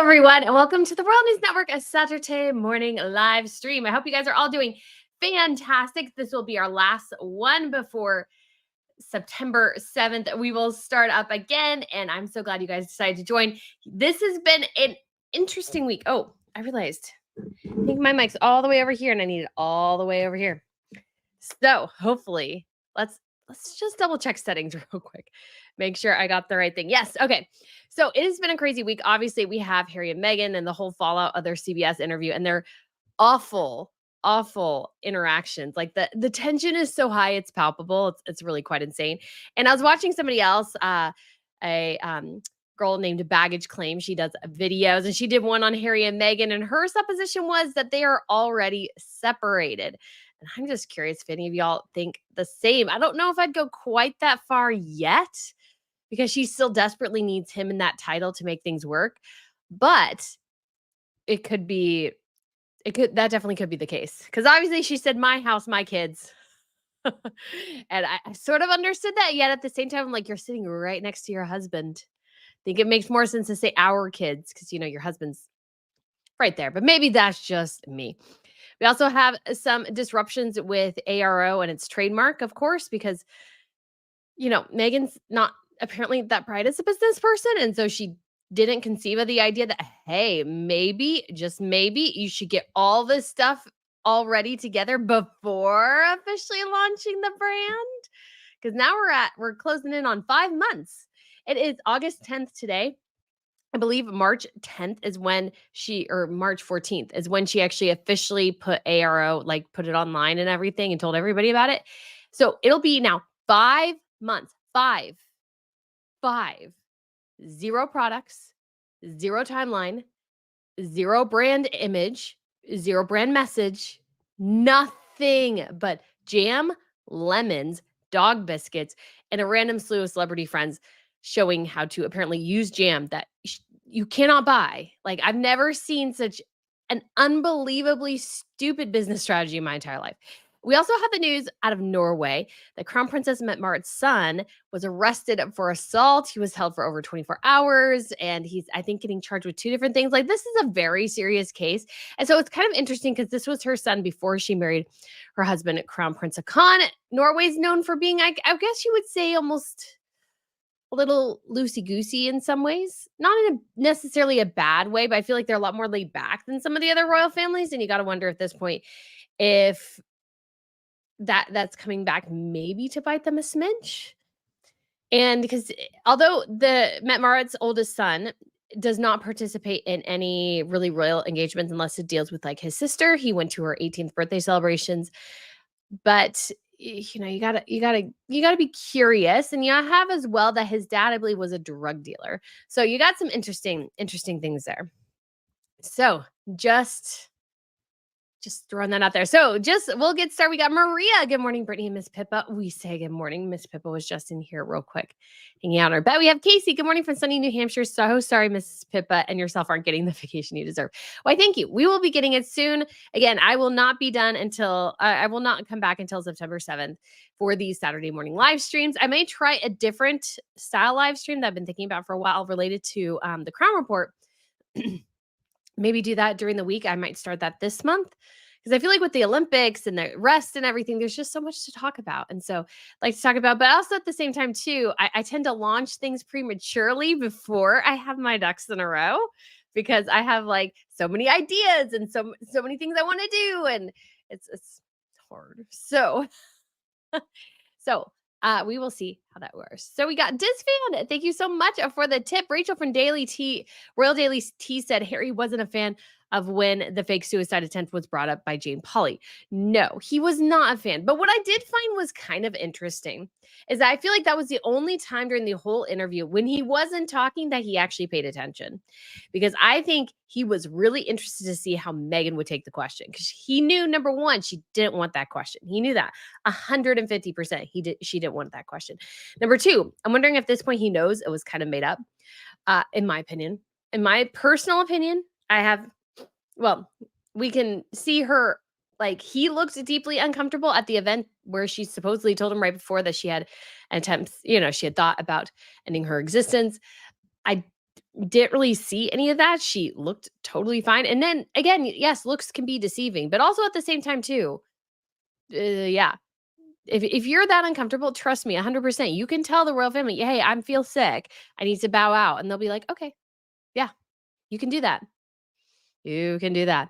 everyone, and welcome to the World News Network, a Saturday morning live stream. I hope you guys are all doing fantastic. This will be our last one before September 7th. We will start up again, and I'm so glad you guys decided to join. This has been an interesting week. Oh, I realized I think my mic's all the way over here, and I need it all the way over here. So hopefully, let's just double check settings real quick. Make sure I got the right thing. Yes. Okay. So it has been a crazy week. Obviously, we have Harry and Meghan and the whole fallout of their CBS interview and their awful, awful interactions. Like the tension is so high, it's palpable. It's really quite insane. And I was watching somebody else, a girl named Baggage Claim. She does videos and she did one on Harry and Meghan, and her supposition was that they are already separated. And I'm just curious if any of y'all think the same. I don't know if I'd go quite that far yet because she still desperately needs him in that title to make things work. But that definitely could be the case. Because obviously she said, my house, my kids. And I sort of understood that. Yet at the same time, I'm like, you're sitting right next to your husband. I think it makes more sense to say our kids because, your husband's right there. But maybe that's just me. We also have some disruptions with ARO and its trademark, of course, because, Meghan's not apparently that bright as a business person. And so she didn't conceive of the idea that, hey, maybe, just maybe, you should get all this stuff already together before officially launching the brand. Because now we're closing in on 5 months. It is August 10th today. I believe March 10th is when March 14th is when she actually officially put ARO, like put it online and everything and told everybody about it. So it'll be now 5 months, 5, 0 products, 0 timeline, 0 brand image, 0 brand message, nothing but jam, lemons, dog biscuits, and a random slew of celebrity friends showing how to apparently use jam that you cannot buy. Like, I've never seen such an unbelievably stupid business strategy in my entire life. We also have the news out of Norway that Crown Princess Mette Mart's son was arrested for assault. He was held for over 24 hours, and he's, I think, getting charged with 2 different things. Like, this is a very serious case. And so it's kind of interesting because this was her son before she married her husband, Crown Prince Haakon. Norway's known for being, I guess you would say, almost a little loosey-goosey in some ways. Not in a necessarily a bad way, but I feel like they're a lot more laid back than some of the other royal families. And you got to wonder at this point if that's coming back maybe to bite them a smidge. And because although the Mette Mart's oldest son does not participate in any really royal engagements unless it deals with like his sister, he went to her 18th birthday celebrations. But you gotta be curious, and you have as well that his dad, I believe, was a drug dealer. So you got some interesting things there. So just throwing that out there. So we'll get started. We got Maria. Good morning, Brittany and Miss Pippa. We say good morning. Miss Pippa was just in here real quick, hanging out on her bed. We have Casey. Good morning from sunny New Hampshire. So sorry, Miss Pippa and yourself aren't getting the vacation you deserve. Why, thank you. We will be getting it soon. Again, I will not be done until I will not come back until September 7th for these Saturday morning live streams. I may try a different style live stream that I've been thinking about for a while related to the Crown Report. Maybe do that during the week. I might start that this month because I feel like with the Olympics and the rest and everything, there's just so much to talk about. And so I like to talk about, but also at the same time too, I tend to launch things prematurely before I have my ducks in a row because I have like so many ideas and so many things I want to do. And it's hard. So we will see how that works. So we got Disfan. Thank you so much for the tip. Rachel from Royal Daily Tea said Harry wasn't a fan of when the fake suicide attempt was brought up by Jane Pauley. No, he was not a fan. But what I did find was kind of interesting is that I feel like that was the only time during the whole interview when he wasn't talking that he actually paid attention. Because I think he was really interested to see how Meghan would take the question. Because he knew, number one, she didn't want that question. He knew that 150%. She didn't want that question. Number two, I'm wondering if at this point he knows it was kind of made up. In my opinion, in my personal opinion, we can see her, like, he looked deeply uncomfortable at the event where she supposedly told him right before that she had attempts, she had thought about ending her existence. I didn't really see any of that. She looked totally fine. And then again, yes, looks can be deceiving, but also at the same time too, yeah. If you're that uncomfortable, trust me, 100%, you can tell the royal family, "Hey, I feel sick. I need to bow out." And they'll be like, "Okay, yeah, you can do that. You can do that."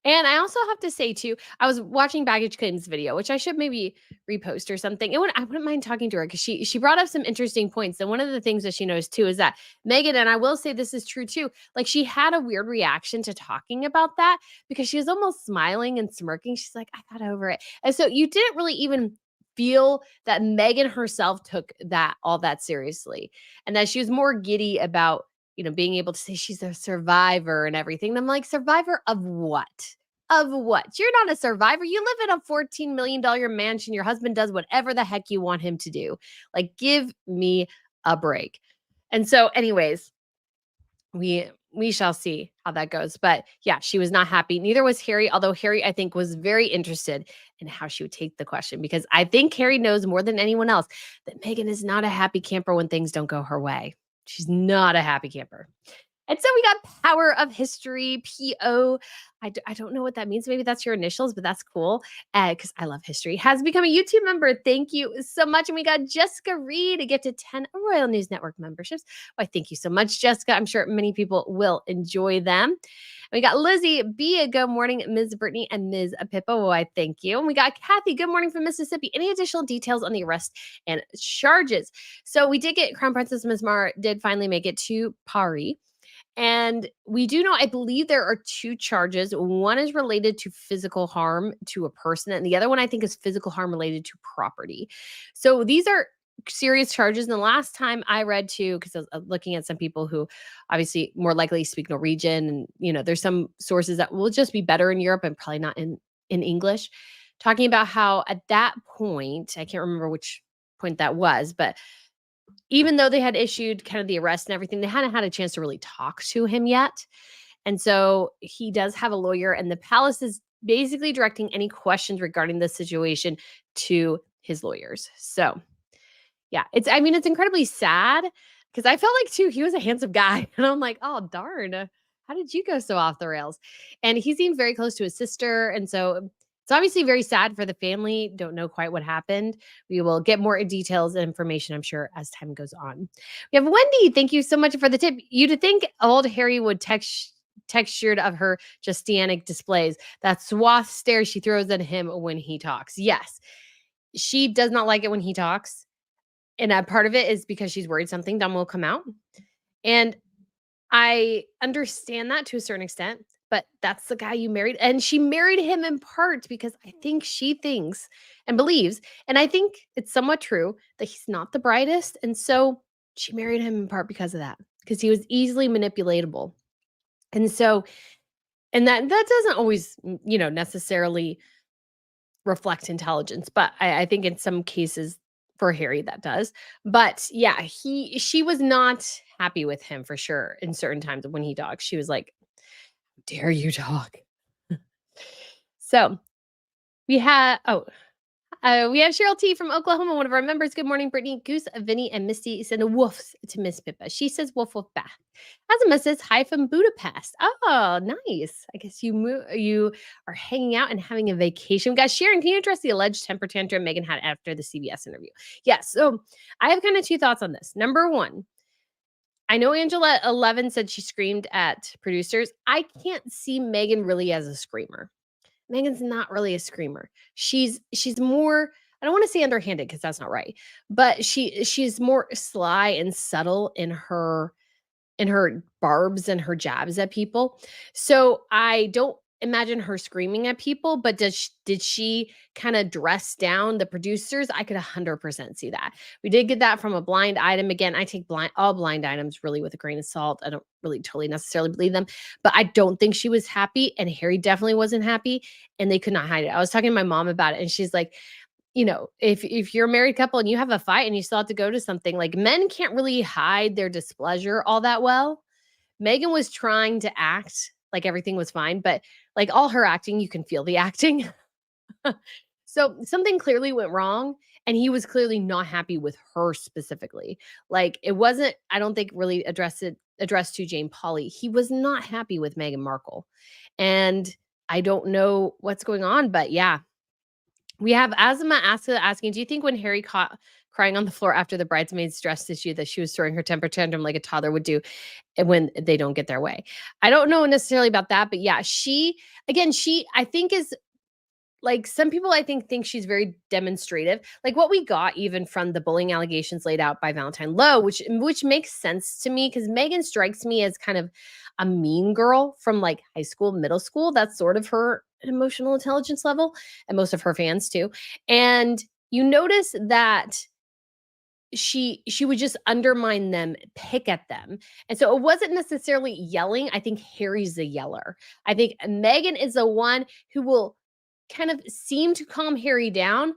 And I also have to say too, I was watching Baggage Claim's video, which I should maybe repost or something. I wouldn't mind talking to her because she brought up some interesting points. And one of the things that she knows too is that Megan, and I will say this is true too, like she had a weird reaction to talking about that because she was almost smiling and smirking. She's like, I got over it. And so you didn't really even feel that Megan herself took that all that seriously and that she was more giddy about being able to say she's a survivor and everything. And I'm like, survivor of what? Of what? You're not a survivor. You live in a $14 million mansion. Your husband does whatever the heck you want him to do. Like, give me a break. And so, anyways, we shall see how that goes. But yeah, she was not happy. Neither was Harry, although Harry, I think, was very interested in how she would take the question because I think Harry knows more than anyone else that Meghan is not a happy camper when things don't go her way. She's not a happy camper. And so we got Power of History, PO. I don't know what that means. Maybe that's your initials, but that's cool because I love history. Has become a YouTube member. Thank you so much. And we got Jessica Reed to get to 10 Royal News Network memberships. Why, thank you so much, Jessica. I'm sure many people will enjoy them. We got Lizzie B. Good morning, Ms. Brittany and Ms. Pippa. Why, thank you. And we got Kathy. Good morning from Mississippi. Any additional details on the arrest and charges? So we did get Crown Princess Ms. Mar did finally make it to Paris. And we do know, I believe there are two charges. One is related to physical harm to a person, and the other one I think is physical harm related to property. So these are serious charges. And the last time I read too, because I was looking at some people who obviously more likely speak Norwegian, and there's some sources that will just be better in Europe and probably not in English, talking about how at that point, I can't remember which point that was, but even though they had issued kind of the arrest and everything, they hadn't had a chance to really talk to him yet. And so he does have a lawyer, and the palace is basically directing any questions regarding this situation to his lawyers. So, yeah, it's incredibly sad because I felt like too, he was a handsome guy. And I'm like, oh, darn. How did you go so off the rails? And he seemed very close to his sister. And so it's obviously very sad for the family. Don't know quite what happened. We will get more details and information, I'm sure, as time goes on. We have Wendy. Thank you so much for the tip. You to think old Harry would textured of her Justianic displays, that swath stare she throws at him when he talks. Yes, she does not like it when he talks. And a part of it is because she's worried something dumb will come out. And I understand that to a certain extent, but that's the guy you married. And she married him in part because I think she thinks and believes, and I think it's somewhat true, that he's not the brightest. And so she married him in part because of that, because he was easily manipulatable. And so, and that doesn't always, necessarily reflect intelligence, but I think in some cases for Harry that does. But yeah, she was not happy with him for sure in certain times when he talks. She was like, dare you talk? So we have Cheryl T from Oklahoma, one of our members. Good morning, Brittany, Goose, Vinny, and Misty send a woofs to Miss Pippa. She says woof woof back. As a message, hi from Budapest. Oh, nice. I guess you are hanging out and having a vacation. Guys, Sharon, can you address the alleged temper tantrum Meghan had after the CBS interview? Yes. So I have kind of two thoughts on this. Number one, I know Angela 11 said she screamed at producers. I can't see Meghan really as a screamer. Megan's not really a screamer. She's more, I don't want to say underhanded because that's not right, but she's more sly and subtle in her barbs and her jabs at people. So I don't imagine her screaming at people, but did she kind of dress down the producers? I could 100% see that. We did get that from a blind item. Again, I take all blind items really with a grain of salt. I don't really totally necessarily believe them, but I don't think she was happy, and Harry definitely wasn't happy, and they could not hide it. I was talking to my mom about it, and she's like, if you're a married couple and you have a fight and you still have to go to something, like men can't really hide their displeasure all that well. Meghan was trying to act like everything was fine, but like all her acting, you can feel the acting. So something clearly went wrong, and he was clearly not happy with her specifically. Like it wasn't, I don't think really addressed it addressed to Jane Pauley, he was not happy with Meghan Markle. And I don't know what's going on, but yeah. We have Azima asking, do you think when Harry caught crying on the floor after the bridesmaid's dress issue that she was throwing her temper tantrum like a toddler would do when they don't get their way? I don't know necessarily about that, but yeah, she I think is like some people I think she's very demonstrative. Like what we got even from the bullying allegations laid out by Valentine Lowe, which makes sense to me because Megan strikes me as kind of a mean girl from like high school, middle school. That's sort of her emotional intelligence level, and most of her fans too. And you notice that she would just undermine them, pick at them. And so it wasn't necessarily yelling. I think Harry's the yeller. I think Megan is the one who will kind of seem to calm Harry down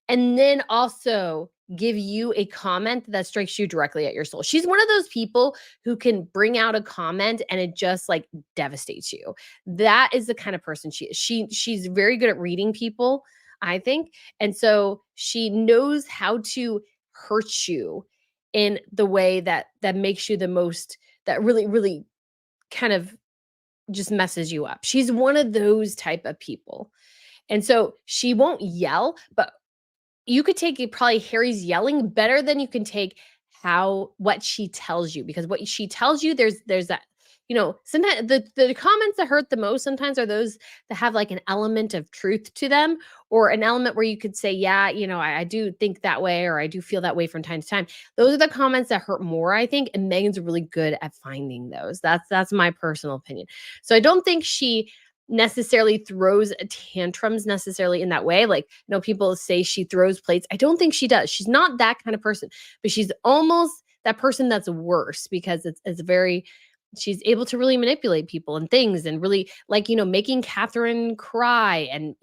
and then also give you a comment that strikes you directly at your soul. She's one of those people who can bring out a comment and it just like devastates you. That is the kind of person she is. She's very good at reading people, I think. And so she knows how to hurt you in the way that makes you the most that really kind of just messes you up. She's one of those type of people. And so she won't yell, but you could take probably Harry's yelling better than you can take what she tells you, because what she tells you, there's that, sometimes the comments that hurt the most sometimes are those that have like an element of truth to them, or an element where you could say, yeah, I do think that way, or I do feel that way from time to time. Those are the comments that hurt more, I think, and Megan's really good at finding those. That's my personal opinion. So I don't think she necessarily throws tantrums necessarily in that way. Like, people say she throws plates. I don't think she does. She's not that kind of person, but she's almost that person that's worse because it's very, she's able to really manipulate people and things and really like, making Catherine cry. And,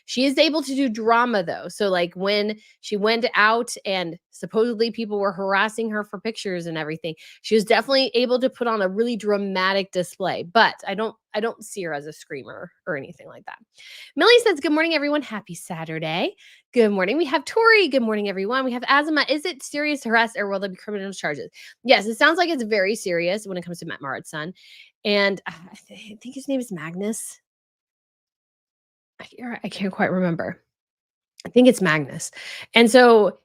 she is able to do drama though. So like when she went out and supposedly people were harassing her for pictures and everything, she was definitely able to put on a really dramatic display, but I don't see her as a screamer or anything like that. Millie says, good morning, everyone. Happy Saturday. Good morning. We have Tori. Good morning, everyone. We have Azima. Is it serious harass or will there be criminal charges? Yes, it sounds like it's very serious when it comes to Matt Marat's son. And I think his name is Magnus. I can't quite remember. I think it's Magnus. And so,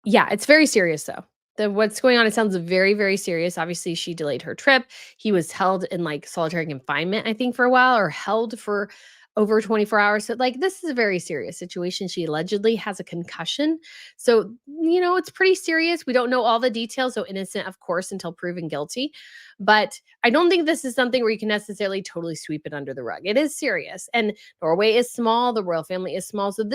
yeah, it's very serious though. What's going on, it sounds very, very serious. Obviously, she delayed her trip. He was held in like solitary confinement, I think, for a while, or held for over 24 hours. So, like, this is a very serious situation. She allegedly has a concussion. So, it's pretty serious. We don't know all the details. So, innocent, of course, until proven guilty. But I don't think this is something where you can necessarily totally sweep it under the rug. It is serious. And Norway is small. The royal family is small. So,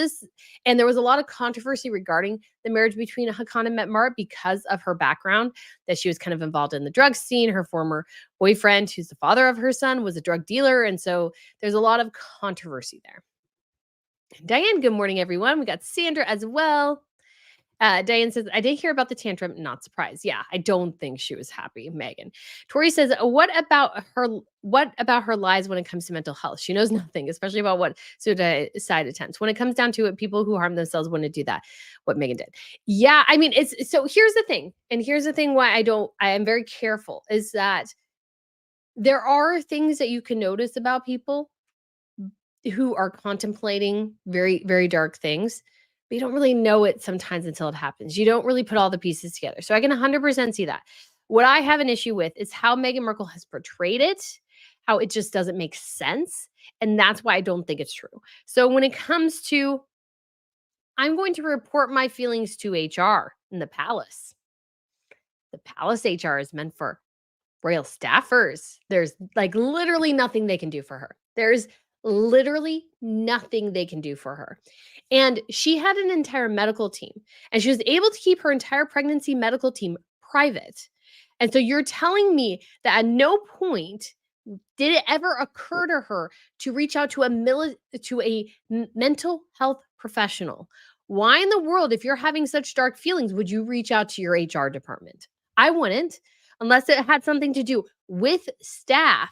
and there was a lot of controversy regarding the marriage between Hakan and Met Mart because of her background, that she was kind of involved in the drug scene. Her former boyfriend, who's the father of her son, was a drug dealer. And so there's a lot of controversy there. Diane, good morning, everyone. We got Sandra as well. Diane says, I did hear about the tantrum, not surprised. Yeah, I don't think she was happy, Megan. Tori says, what about her lies when it comes to mental health? She knows nothing, especially about what suicide attempts. When it comes down to it, people who harm themselves wouldn't do that, what Megan did. Yeah, I mean, so here's the thing. And here's the thing why I am very careful is that there are things that you can notice about people who are contemplating very, very dark things, but you don't really know it sometimes until it happens. You don't really put all the pieces together. So I can 100% see that. What I have an issue with is how Meghan Markle has portrayed it, how it just doesn't make sense. And that's why I don't think it's true. So when it comes to, I'm going to report my feelings to HR in the palace. The palace HR is meant for royal staffers. There's like literally nothing they can do for her. There's literally nothing they can do for her. And she had an entire medical team, and she was able to keep her entire pregnancy medical team private. And so you're telling me that at no point did it ever occur to her to reach out to a mental health professional? Why in the world, if you're having such dark feelings, would you reach out to your HR department? I wouldn't, unless it had something to do with staff.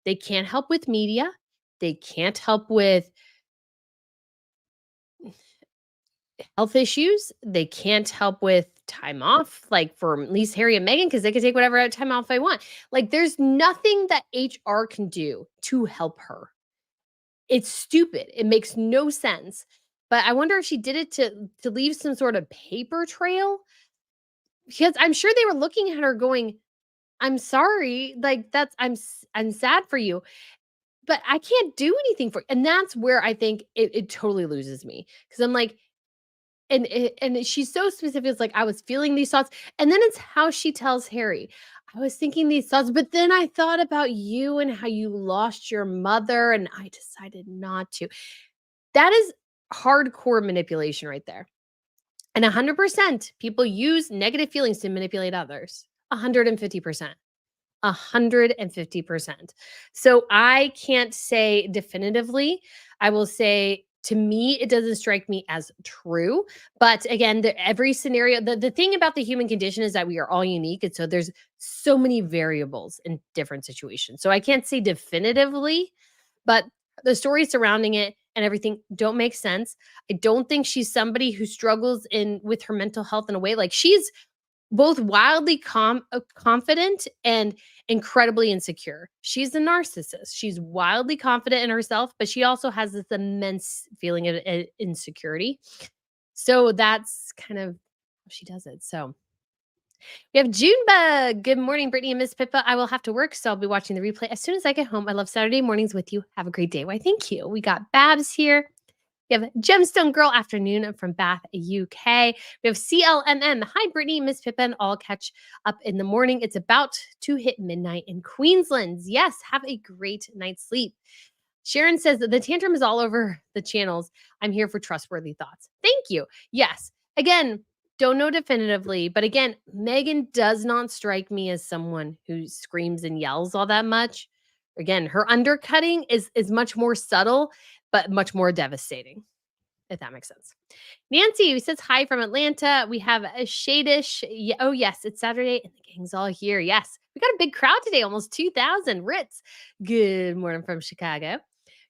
They can't help with media. They can't help with health issues. They can't help with time off, like for at least Harry and Meghan, because they can take whatever time off they want. Like, there's nothing that HR can do to help her. It's stupid. It makes no sense. But I wonder if she did it to leave some sort of paper trail, because I'm sure they were looking at her going, "I'm sorry, like I'm sad for you, but I can't do anything for," and that's where I think it totally loses me, because I'm like, and she's so specific. It's like, "I was feeling these thoughts," and then it's how she tells Harry, "I was thinking these thoughts, but then I thought about you and how you lost your mother, and I decided not to." That is hardcore manipulation right there. And 100% people use negative feelings to manipulate others. 150%. 150%. So I can't say definitively. I will say, to me, it doesn't strike me as true. But again, every scenario, the thing about the human condition is that we are all unique. And so there's so many variables in different situations. So I can't say definitively, but the stories surrounding it and everything don't make sense. I don't think she's somebody who struggles in with her mental health in a way. Like, she's both wildly confident and incredibly insecure. She's a narcissist. She's wildly confident in herself, but she also has this immense feeling of insecurity. So that's kind of how she does it. So we have Junebug. Good morning, Brittany and Miss Pippa. I will have to work, so I'll be watching the replay as soon as I get home. I love Saturday mornings with you. Have a great day. Why, thank you. We got Babs here. We have Gemstone Girl Afternoon from Bath, UK. We have CLMM. Hi, Brittany, Miss Pippa, and all catch up in the morning. It's about to hit midnight in Queensland. Yes, have a great night's sleep. Sharon says that the tantrum is all over the channels. I'm here for trustworthy thoughts. Thank you. Yes. Again, don't know definitively, but again, Meghan does not strike me as someone who screams and yells all that much. Again, her undercutting is much more subtle, but much more devastating, if that makes sense. Nancy, who says hi from Atlanta. We have a Shadish. Oh, yes, it's Saturday and the gang's all here. Yes, we got a big crowd today, almost 2,000. Ritz, good morning from Chicago.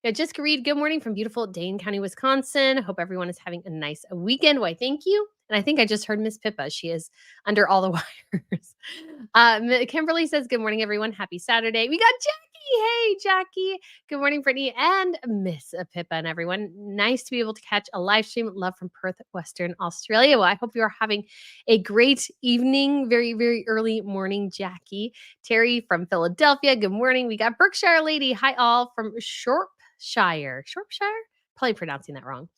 Yeah, Jessica Reed, good morning from beautiful Dane County, Wisconsin. Hope everyone is having a nice weekend. Why, thank you. And I think I just heard Miss Pippa. She is under all the wires. Kimberly says, good morning, everyone. Happy Saturday. We got Jackie. Hey, Jackie. Good morning, Brittany and Miss Pippa and everyone. Nice to be able to catch a live stream. Love from Perth, Western Australia. Well, I hope you are having a great evening. Very, very early morning, Jackie. Terry from Philadelphia. Good morning. We got Berkshire Lady. Hi, all from Shropshire. Probably pronouncing that wrong.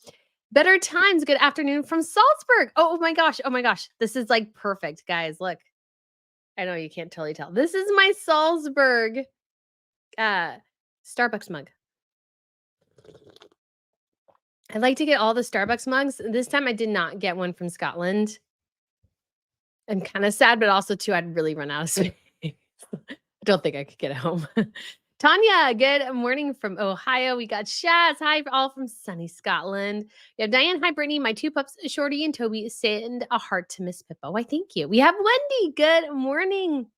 Better times. Good afternoon from Salzburg. Oh my gosh. Oh my gosh. This is like perfect, guys. Look. I know you can't totally tell. This is my Salzburg Starbucks mug. I like to get all the Starbucks mugs. This time I did not get one from Scotland. I'm kind of sad, but also too, I'd really run out of space. I don't think I could get it home. Tanya, good morning from Ohio. We got Shaz. Hi, all from sunny Scotland. We have Diane. Hi, Brittany. My two pups, Shorty and Toby, send a heart to Miss Pippa. Why, thank you. We have Wendy. Good morning.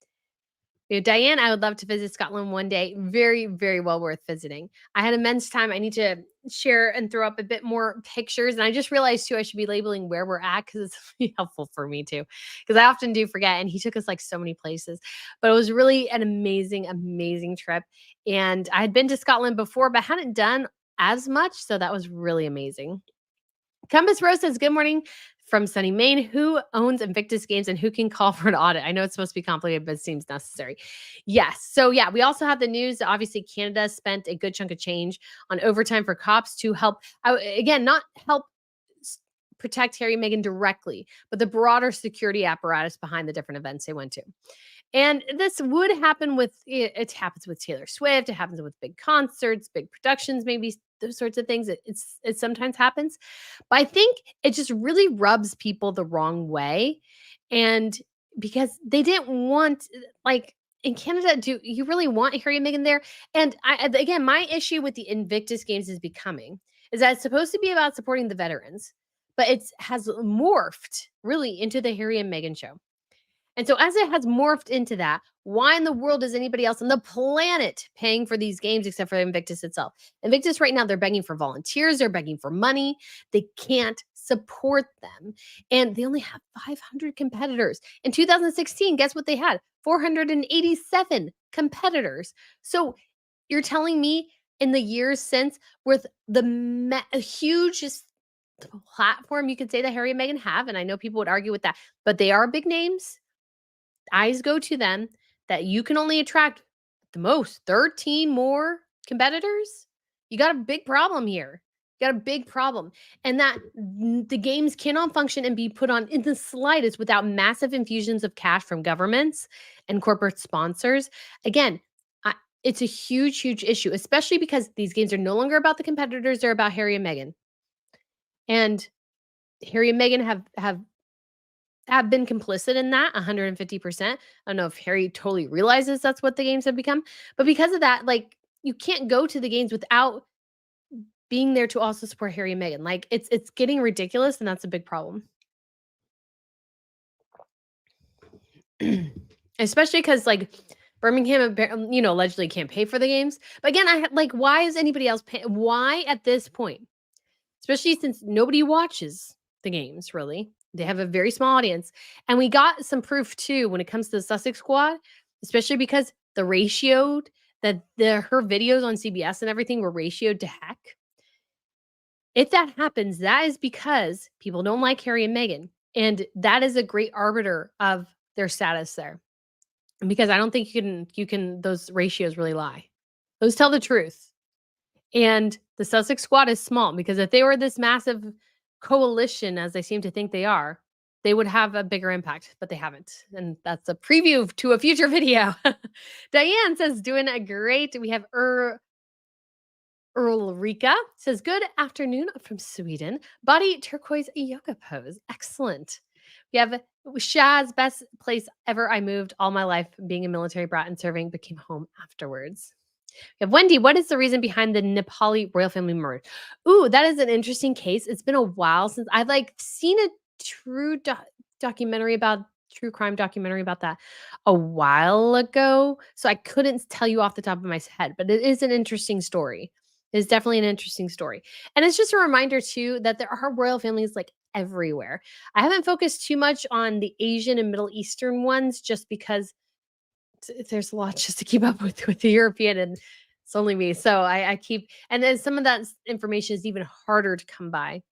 We have Diane. I would love to visit Scotland one day. Very, very well worth visiting. I had immense time. I need to share and throw up a bit more pictures. And I just realized too, I should be labeling where we're at, because it's really helpful for me too. Because I often do forget. And he took us like so many places. But it was really an amazing, amazing trip. And I had been to Scotland before, but hadn't done as much. So that was really amazing. Compass Rose says, good morning from sunny Maine. Who owns Invictus Games and who can call for an audit? I know it's supposed to be complicated, but it seems necessary. Yes. So yeah, we also have the news. Obviously, Canada spent a good chunk of change on overtime for cops to help, again, not help protect Harry and Meghan directly, but the broader security apparatus behind the different events they went to. And this would happen with, it happens with Taylor Swift. It happens with big concerts, big productions, maybe those sorts of things. It sometimes happens. But I think it just really rubs people the wrong way. And because they didn't want, like, in Canada, do you really want Harry and Meghan there? And again, my issue with the Invictus Games is that it's supposed to be about supporting the veterans, but it has morphed really into the Harry and Meghan show. And so as it has morphed into that, why in the world is anybody else on the planet paying for these games except for Invictus itself? Invictus right now, they're begging for volunteers. They're begging for money. They can't support them. And they only have 500 competitors. In 2016, guess what they had? 487 competitors. So you're telling me in the years since, with the hugest platform you could say that Harry and Meghan have, and I know people would argue with that, but they are big names. Eyes go to them, that you can only attract the most 13 more competitors. You got a big problem here. You got a big problem. And that the games cannot function and be put on in the slightest without massive infusions of cash from governments and corporate sponsors. Again, it's a huge, huge issue, especially because these games are no longer about the competitors, they're about Harry and Meghan. And Harry and Meghan have been complicit in that 150%. I don't know if Harry totally realizes that's what the games have become, but because of that, like, you can't go to the games without being there to also support Harry and Meghan. Like, it's getting ridiculous, and that's a big problem. Especially because, like, Birmingham, allegedly can't pay for the games. But again, like, why is anybody else paying? Why at this point? Especially since nobody watches the games, really. They have a very small audience. And we got some proof too when it comes to the Sussex squad, especially because the ratioed that her videos on CBS and everything were ratioed to heck. If that happens, that is because people don't like Harry and Meghan. And that is a great arbiter of their status there. Because I don't think you can those ratios really lie. Those tell the truth. And the Sussex squad is small because if they were this massive coalition, as they seem to think they are, they would have a bigger impact, but they haven't. And that's a preview to a future video. Diane says, doing a great. We have Ulrika says, good afternoon from Sweden. Body turquoise yoga pose. Excellent. We have Shaz, best place ever. I moved all my life being a military brat and serving, but came home afterwards. We have Wendy. What is the reason behind the Nepali royal family murder? Ooh, that is an interesting case. It's been a while since I've seen a true documentary about true crime documentary about that a while ago. So I couldn't tell you off the top of my head, but it is an interesting story. It's definitely an interesting story. And it's just a reminder too that there are royal families like everywhere. I haven't focused too much on the Asian and Middle Eastern ones just because there's a lot just to keep up with the European, and it's only me. So I keep, and then some of that information is even harder to come by.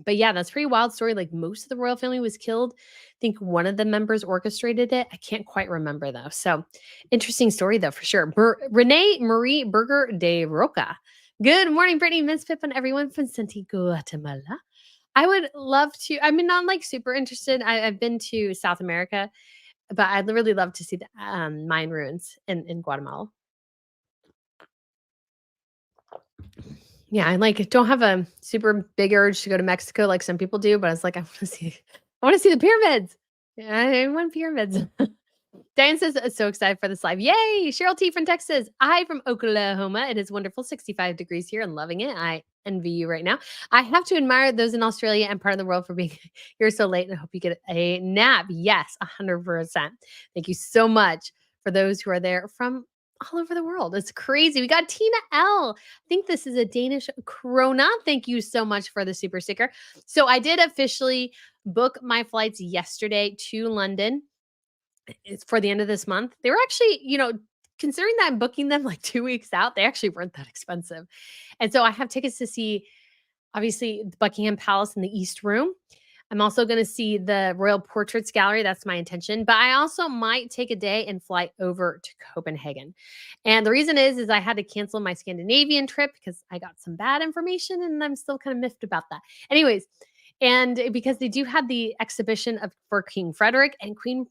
But yeah, that's a pretty wild story. Like, most of the royal family was killed. I think one of the members orchestrated it. I can't quite remember though. So interesting story though, for sure. Renee Marie Berger de Roca. Good morning, Brittany, Miss Pip, and everyone from Santi, Guatemala. I would love to. I mean, not super interested. I've been to South America, but I'd really love to see the Mayan ruins in Guatemala. Yeah, I don't have a super big urge to go to Mexico like some people do, but I was like, I want to see the pyramids. Yeah, I want pyramids. Diane says, so excited for this live. Yay! Cheryl T from Texas. I from Oklahoma. It is wonderful. 65 degrees here and loving it. I envy you right now. I have to admire those in Australia and part of the world for being here so late, and I hope you get a nap. Yes, 100%. Thank you so much for those who are there from all over the world. It's crazy. We got Tina L. I think this is a Danish krona. Thank you so much for the super sticker. So I did officially book my flights yesterday to London. It's for the end of this month. They were actually, considering that I'm booking them like 2 weeks out, they actually weren't that expensive. And so I have tickets to see, obviously, the Buckingham Palace in the East Room. I'm also going to see the Royal Portraits Gallery. That's my intention. But I also might take a day and fly over to Copenhagen. And the reason is I had to cancel my Scandinavian trip because I got some bad information and I'm still kind of miffed about that. Anyways, and because they do have the exhibition for King Frederick and Queen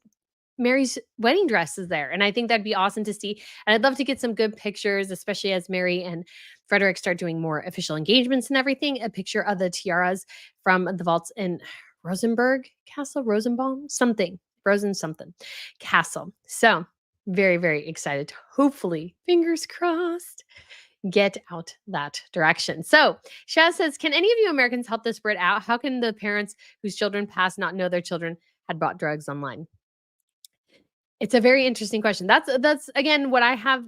Mary's wedding dress is there. And I think that'd be awesome to see. And I'd love to get some good pictures, especially as Mary and Frederick start doing more official engagements and everything. A picture of the tiaras from the vaults in Rosenborg Castle, Rosenbaum, something, Rosen something Castle. So very, very excited. Hopefully, fingers crossed, get out that direction. So Shaz says, can any of you Americans help this Brit out? How can the parents whose children passed not know their children had bought drugs online? It's a very interesting question. That's again what I have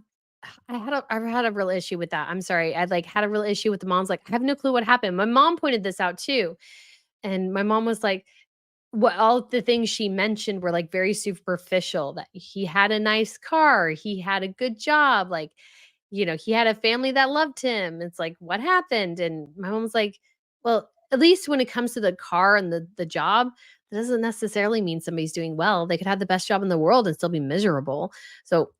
I've had a real issue with that. I'm sorry. I like had a real issue with the mom's like, I have no clue what happened. My mom pointed this out too. And my mom was like, what all the things she mentioned were like very superficial, that he had a nice car, he had a good job, like, he had a family that loved him. It's like, what happened? And my mom was like, well, at least when it comes to the car and the job, that doesn't necessarily mean somebody's doing well. They could have the best job in the world and still be miserable. So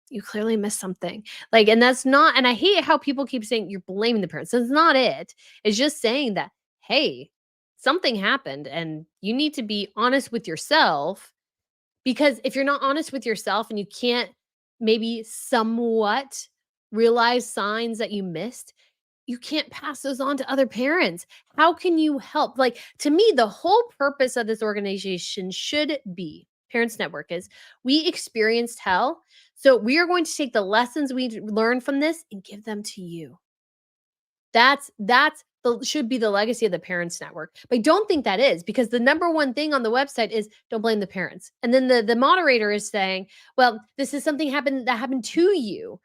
you clearly missed something. Like, and that's not, and I hate how people keep saying you're blaming the parents. That's not it. It's just saying that, hey, something happened and you need to be honest with yourself, because if you're not honest with yourself and you can't maybe somewhat realize signs that you missed, you can't pass those on to other parents. How can you help? Like, to me, the whole purpose of this organization should be Parents Network is we experienced hell. So we are going to take the lessons we learned from this and give them to you. That's the should be the legacy of the Parents Network. But I don't think that is, because the number one thing on the website is don't blame the parents. And then the moderator is saying, well, this is something that happened to you,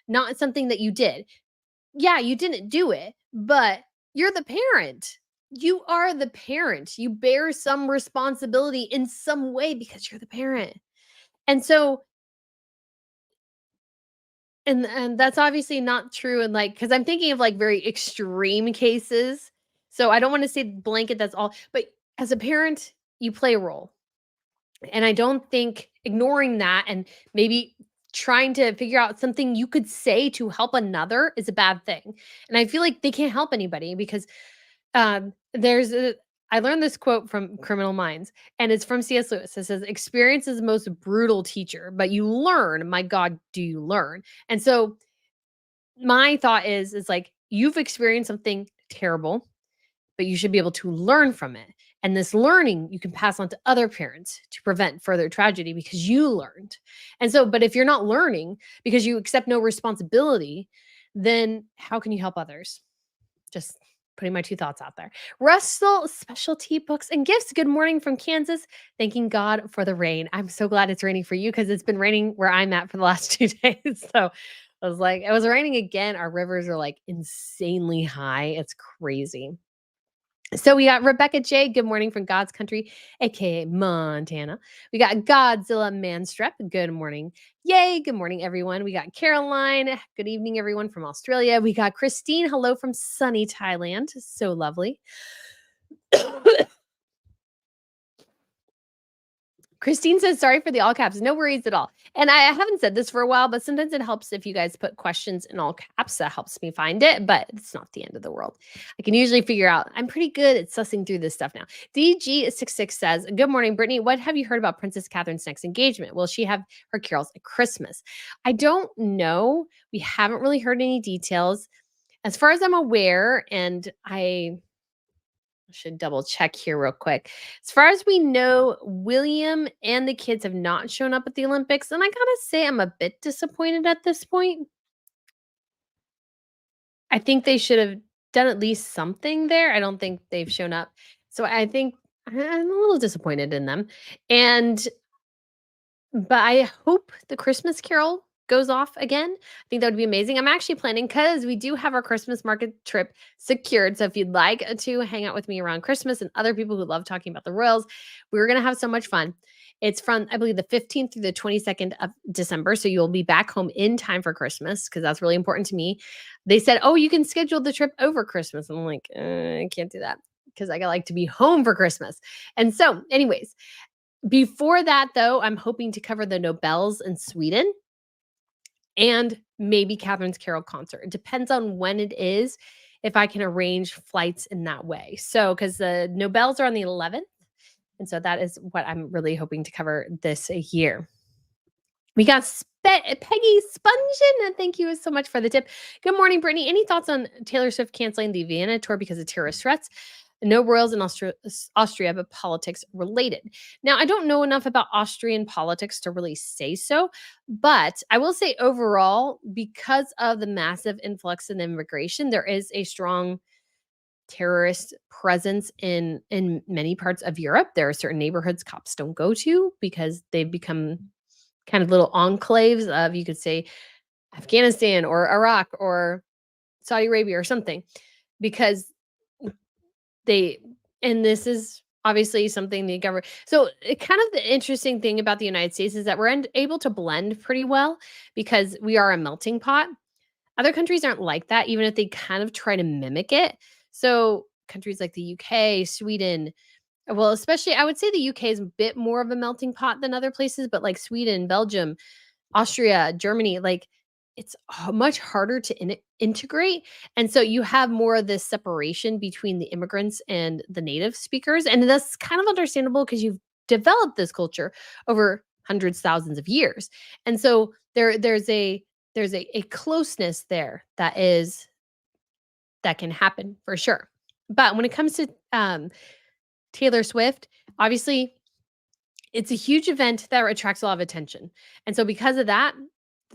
not something that you did. Yeah, you didn't do it, but you're the parent. You are the parent. You bear some responsibility in some way because you're the parent. And so, and that's obviously not true, and like, because I'm thinking of like very extreme cases. So I don't want to say blanket that's all, but as a parent, you play a role. And I don't think ignoring that and maybe trying to figure out something you could say to help another is a bad thing. And I feel like they can't help anybody because there's a I learned this quote from Criminal Minds, and it's from C.S. Lewis. It says, "Experience is the most brutal teacher, but you learn. My God, do you learn?" And so my thought is like you've experienced something terrible, but you should be able to learn from it. And this learning you can pass on to other parents to prevent further tragedy because you learned. And so, but if you're not learning because you accept no responsibility, then how can you help others? Just putting my two thoughts out there. Russell Specialty Books and Gifts. Good morning from Kansas. Thanking God for the rain. I'm so glad it's raining for you because it's been raining where I'm at for the last 2 days. So I was like, it was raining again. Our rivers are like insanely high. It's crazy. So we got Rebecca J. Good morning from God's country, aka Montana. We got Godzilla Manstrep. Good morning. Yay. Good morning, everyone. We got Caroline. Good evening, everyone from Australia. We got Christine. Hello from sunny Thailand. So lovely. Christine says, sorry for the all caps. No worries at all. And I haven't said this for a while, but sometimes it helps if you guys put questions in all caps. That helps me find it, but it's not the end of the world. I can usually figure out. I'm pretty good at sussing through this stuff now. DG66 says, good morning, Brittany. What have you heard about Princess Catherine's next engagement? Will she have her carols at Christmas? I don't know. We haven't really heard any details. As far as I'm aware, and I should double check here real quick. As far as we know, William and the kids have not shown up at the Olympics, and I gotta say, I'm a bit disappointed at this point. I think they should have done at least something there. I don't think they've shown up. So I think I'm a little disappointed in them. And but I hope the Christmas Carol goes off again. I think that would be amazing. I'm actually planning because we do have our Christmas market trip secured. So if you'd like to hang out with me around Christmas and other people who love talking about the royals, we're going to have so much fun. It's from, I believe, the 15th through the 22nd of December. So you'll be back home in time for Christmas because that's really important to me. They said, oh, you can schedule the trip over Christmas. I'm like, I can't do that because I like to be home for Christmas. And so, anyways, before that, though, I'm hoping to cover the Nobels in Sweden and maybe Catherine's Carol concert. It depends on when it is, if I can arrange flights in that way. So, because the Nobels are on the 11th. And so that is what I'm really hoping to cover this year. We got Peggy Spungen, and thank you so much for the tip. Good morning, Brittany. Any thoughts on Taylor Swift canceling the Vienna tour because of terrorist threats? No royals in Austria, but politics related. Now, I don't know enough about Austrian politics to really say so, but I will say overall, because of the massive influx in immigration, there is a strong terrorist presence in many parts of Europe. There are certain neighborhoods cops don't go to because they've become kind of little enclaves of, you could say, Afghanistan or Iraq or Saudi Arabia or something because they and this is obviously something the government so kind of the interesting thing about the United States is that we're able to blend pretty well because we are a melting pot. Other countries aren't like that, even if they kind of try to mimic it. So countries like the UK, Sweden, well, especially I would say the UK is a bit more of a melting pot than other places, but like Sweden, Belgium, Austria, Germany, like it's much harder to integrate. And so you have more of this separation between the immigrants and the native speakers. And that's kind of understandable because you've developed this culture over hundreds, thousands of years. And so there's a closeness there that can happen for sure. But when it comes to Taylor Swift, obviously it's a huge event that attracts a lot of attention. And so because of that,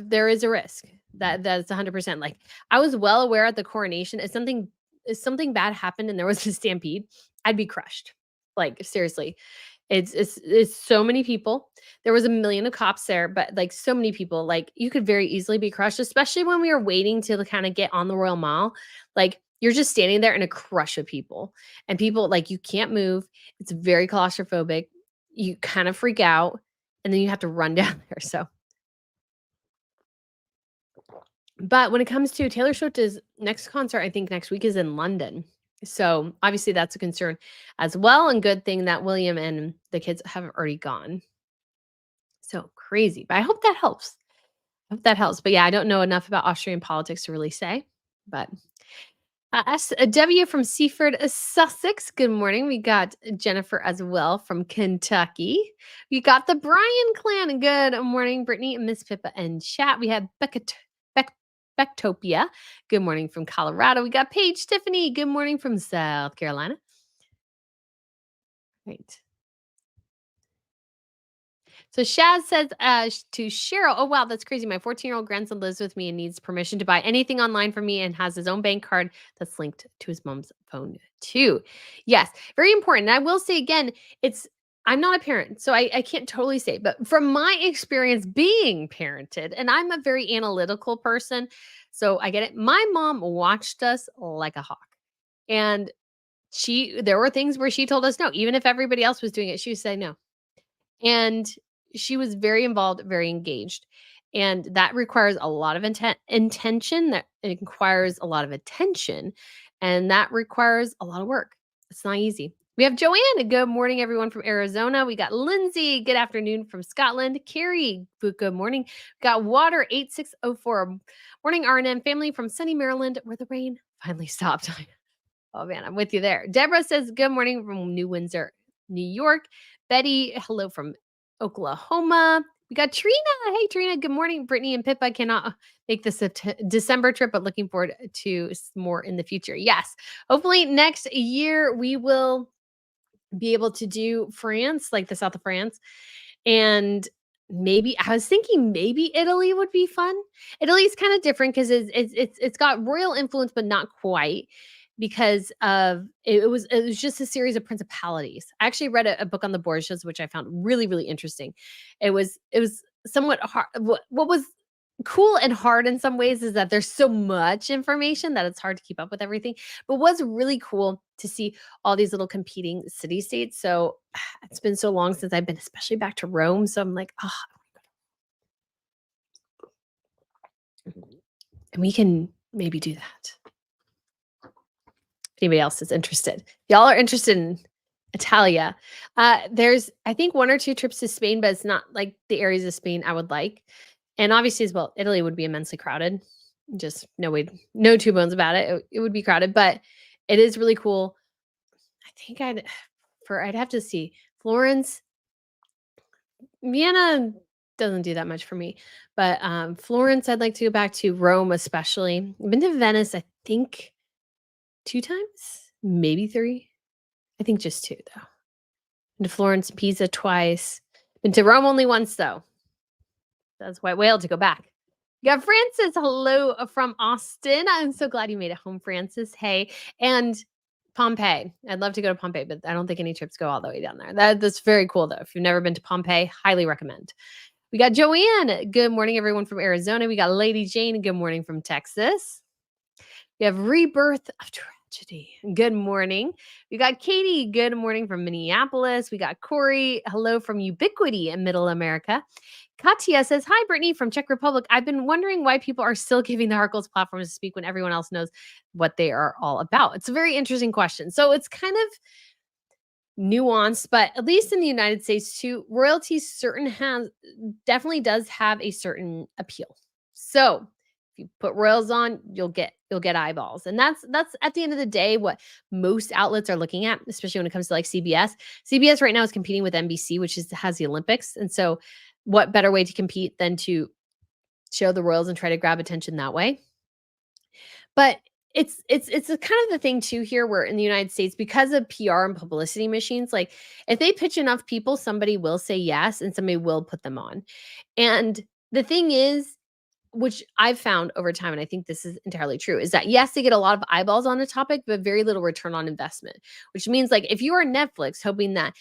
there is a risk that's 100%. Like I was well aware at the coronation if something bad happened and there was a stampede, I'd be crushed. Like seriously. It's so many people. There was a million of cops there, but like so many people, like you could very easily be crushed, especially when we were waiting to kind of get on the Royal Mall. Like you're just standing there in a crush of people. And people like you can't move. It's very claustrophobic. You kind of freak out and then you have to run down there. So, but when it comes to Taylor Swift's next concert, I think next week is in London. So, obviously that's a concern as well and good thing that William and the kids have already gone. So crazy, but I hope that helps. I hope that helps. But yeah, I don't know enough about Austrian politics to really say, but W from Seaford, Sussex. Good morning. We got Jennifer as well from Kentucky. We got the Bryan clan. Good morning, Brittany, Miss Pippa, and chat. We have Beck, Becktopia. Good morning from Colorado. We got Paige Tiffany. Good morning from South Carolina. Right. So Shaz says to Cheryl, "Oh wow, that's crazy. My 14-year-old grandson lives with me and needs permission to buy anything online from me and has his own bank card that's linked to his mom's phone too." Yes, very important. And I will say again, I'm not a parent, so I can't totally say, but from my experience being parented, and I'm a very analytical person, so I get it. My mom watched us like a hawk, and there were things where she told us no, even if everybody else was doing it, she would say no. And she was very involved, very engaged. And that requires a lot of intention, that it requires a lot of attention, and that requires a lot of work. It's not easy. We have Joanne. Good morning, everyone from Arizona. We got Lindsay. Good afternoon from Scotland. Carrie. Good morning. We got Water 8604. Morning, RNM family from sunny Maryland, where the rain finally stopped. Oh man, I'm with you there. Deborah says, good morning from New Windsor, New York. Betty, hello from Oklahoma. We got Trina. Hey, Trina. Good morning. Brittany and Pippa cannot make the December trip, but looking forward to more in the future. Yes. Hopefully next year we will be able to do France, like the south of France. And maybe I was thinking maybe Italy would be fun. Italy's kind of different because it's got royal influence, but not quite because of it was just a series of principalities. I actually read a book on the Borgias, which I found really, really interesting. It was somewhat hard. What was cool and hard in some ways is that there's so much information that it's hard to keep up with everything. But was really cool to see all these little competing city states. So it's been so long since I've been, especially back to Rome. So I'm like, oh, and we can maybe do that. If anybody else is interested, y'all are interested in Italia. There's, I think, one or two trips to Spain, but it's not like the areas of Spain I would like. And obviously, as well, Italy would be immensely crowded. Just no way, no two bones about it. It would be crowded, but it is really cool. I think I'd have to see Florence, Vienna doesn't do that much for me, but Florence, I'd like to go back to. Rome, especially. I've been to Venice, I think, 2 times, maybe 3. I think just 2 though. Been to Florence, Pisa twice. Been to Rome only once though. That's white whale to go back. You got Francis. Hello from Austin. I'm so glad you made it home, Francis. Hey, and Pompeii. I'd love to go to Pompeii, but I don't think any trips go all the way down there. That's very cool though. If you've never been to Pompeii, highly recommend. We got Joanne. Good morning, everyone from Arizona. We got Lady Jane. Good morning from Texas. We have Rebirth of Tragedy. Good morning. We got Katie. Good morning from Minneapolis. We got Corey. Hello from Ubiquity in Middle America. Katya says, hi, Brittany from Czech Republic. I've been wondering why people are still giving the Harkles platforms to speak when everyone else knows what they are all about. It's a very interesting question. So it's kind of nuanced, but at least in the United States too, royalty definitely does have a certain appeal. So if you put royals on, you'll get eyeballs. And that's at the end of the day what most outlets are looking at, especially when it comes to like CBS. CBS right now is competing with NBC, which has the Olympics. And so what better way to compete than to show the royals and try to grab attention that way? But it's a kind of the thing too here where in the United States, because of PR and publicity machines, like if they pitch enough people, somebody will say yes and somebody will put them on. And the thing is, which I've found over time, and I think this is entirely true, is that yes, they get a lot of eyeballs on a topic, but very little return on investment, which means like if you are Netflix hoping that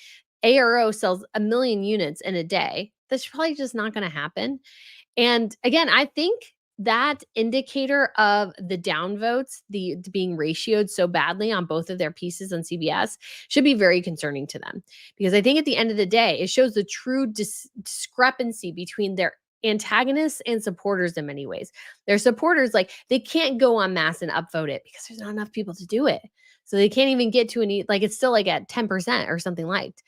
ARO sells 1 million units in a day, that's probably just not going to happen. And again, I think that indicator of the downvotes, the being ratioed so badly on both of their pieces on CBS should be very concerning to them. Because I think at the end of the day, it shows the true discrepancy between their antagonists and supporters in many ways. Their supporters, like they can't go on mass and upvote it because there's not enough people to do it. So they can't even get to any, like it's still like at 10% or something liked.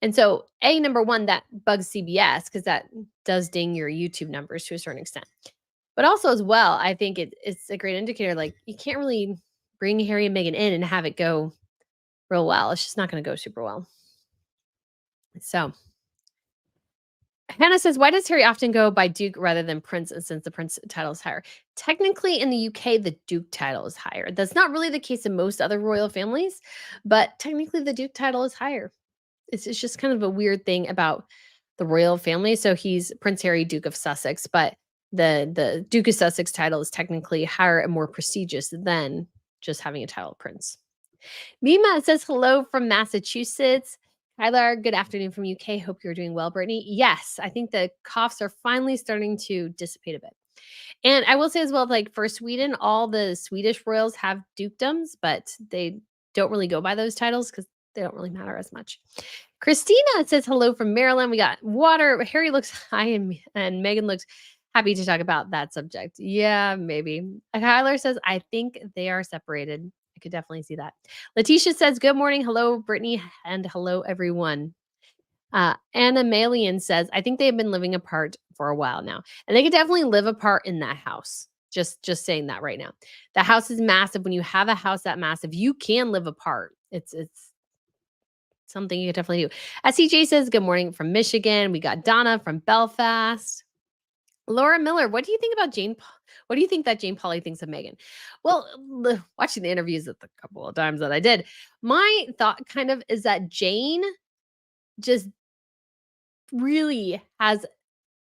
And so, number one, that bugs CBS because that does ding your YouTube numbers to a certain extent. But also, as well, I think it's a great indicator. Like, you can't really bring Harry and Meghan in and have it go real well. It's just not going to go super well. So, Hannah says, why does Harry often go by Duke rather than Prince? And since the Prince title is higher, technically in the UK, the Duke title is higher. That's not really the case in most other royal families, but technically the Duke title is higher. It's just kind of a weird thing about the royal family. So he's Prince Harry, Duke of Sussex, but the Duke of Sussex title is technically higher and more prestigious than just having a title prince. Mima says hello from Massachusetts. Kylar, good afternoon from UK. Hope you're doing well, Brittany. Yes, I think the coughs are finally starting to dissipate a bit. And I will say as well, like for Sweden, all the Swedish royals have dukedoms, but they don't really go by those titles because they don't really matter as much. Christina says hello from Maryland. We got water. Harry looks high and Meghan looks happy to talk about that subject. Yeah, maybe. Kyler says, I think they are separated. I could definitely see that. Letitia says, good morning. Hello, Brittany. And hello, everyone. Anna Malian says, I think they've been living apart for a while now. And they could definitely live apart in that house. Just saying that right now. The house is massive. When you have a house that massive, you can live apart. It's something you could definitely do. CJ says, good morning from Michigan. We got Donna from Belfast. Laura Miller, what do you think about Jane? What do you think that Jane Pauley thinks of Meghan? Well, watching the interviews the couple of times that I did, my thought kind of is that Jane just really has,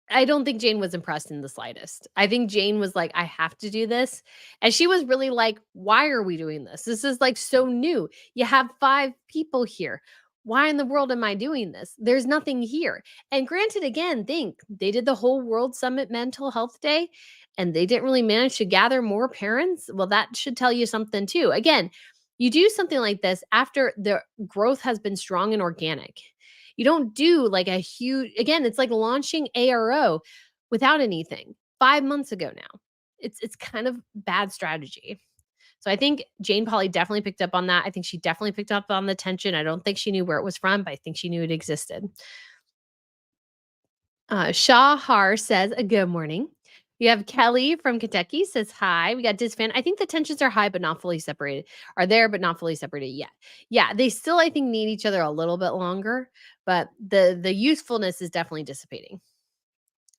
I don't think Jane was impressed in the slightest. I think Jane was like, I have to do this. And she was really like, why are we doing this? This is like so new. You have 5 people here. Why in the world am I doing this? There's nothing here. And granted, again, think they did the whole World Summit Mental Health Day and they didn't really manage to gather more parents. Well, that should tell you something too. Again, you do something like this after the growth has been strong and organic. You don't do like a huge, again, it's like launching ARO without anything 5 months ago now. It's kind of bad strategy. So I think Jane Pauley definitely picked up on that. I think she definitely picked up on the tension. I don't think she knew where it was from, but I think she knew it existed. Shah Har says, good morning. We have Kelly from Kentucky says hi. We got Disfan. I think the tensions are high, but not fully separated. Are there, but not fully separated yet. Yeah, they still, I think, need each other a little bit longer, but the usefulness is definitely dissipating.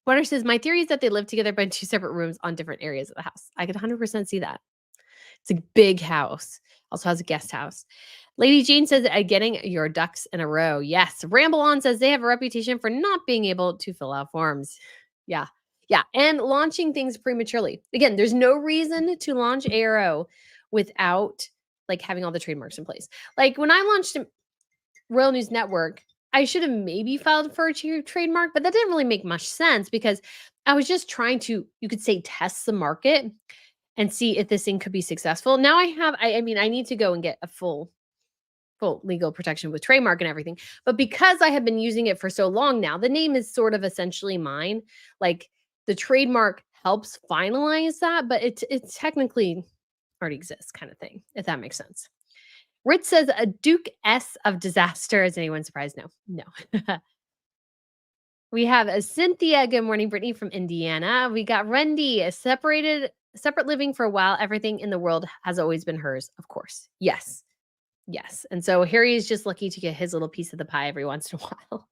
Warner says, my theory is that they live together but in 2 separate rooms on different areas of the house. I could 100% see that. It's a big house. Also has a guest house. Lady Jane says, getting your ducks in a row. Yes. Ramble On says they have a reputation for not being able to fill out forms. Yeah. Yeah. And launching things prematurely. Again, there's no reason to launch ARO without like having all the trademarks in place. Like when I launched Royal News Network, I should have maybe filed for a trademark, but that didn't really make much sense because I was just trying to, you could say, test the market and see if this thing could be successful. Now I mean, I need to go and get a full legal protection with trademark and everything. But because I have been using it for so long now, the name is sort of essentially mine. Like the trademark helps finalize that, but it technically already exists, kind of thing, if that makes sense. Rich says a Duke S of disaster. Is anyone surprised? No, no. We have a Cynthia. Good morning, Brittany from Indiana. We got Rendy, a separate living for a while. Everything in the world has always been hers, of course. Yes. Yes. And so Harry is just lucky to get his little piece of the pie every once in a while.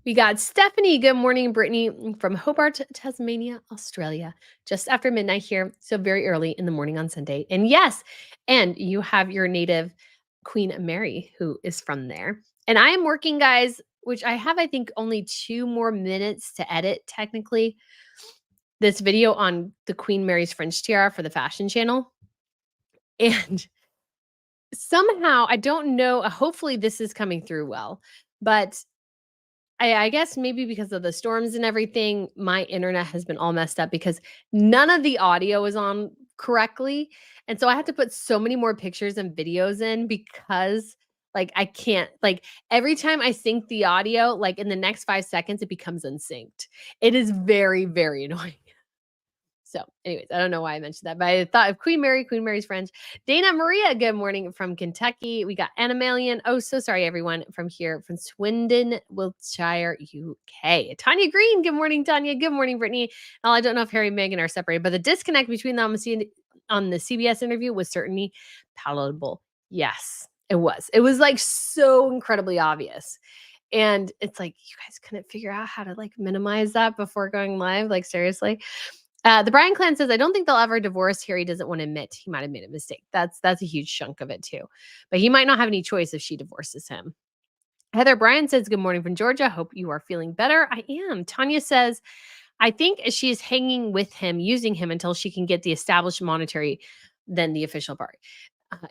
We got Stephanie. Good morning, Brittany from Hobart, Tasmania, Australia. Just after midnight here. So very early in the morning on Sunday. And yes, and you have your native Queen Mary, who is from there. And I am working, guys, which I have, I think, only 2 more minutes to edit technically. This video on the Queen Mary's French tiara for the fashion channel. And somehow, I don't know, hopefully this is coming through well, but I guess maybe because of the storms and everything, my internet has been all messed up because none of the audio is on correctly. And so I have to put so many more pictures and videos in because like I can't like every time I sync the audio, like in the next 5 seconds, it becomes unsynced. It is very, very annoying. So, anyways, I don't know why I mentioned that, but I thought of Queen Mary, Queen Mary's friends. Dana Maria, good morning from Kentucky. We got Animalian. Oh, so sorry, everyone, from here, from Swindon, Wiltshire, UK. Tanya Green, good morning, Tanya. Good morning, Brittany. Well, I don't know if Harry and Meghan are separated, but the disconnect between them on the CBS interview was certainly palatable. Yes, it was. It was like so incredibly obvious. And it's like, you guys couldn't figure out how to like minimize that before going live. Like, seriously. The Brian Clan says, I don't think they'll ever divorce. Harry doesn't want to admit he might have made a mistake. That's a huge chunk of it too. But he might not have any choice if she divorces him. Heather Bryan says, good morning from Georgia. Hope you are feeling better. I am. Tanya says, I think she is hanging with him, using him until she can get the established monetary, then the official part.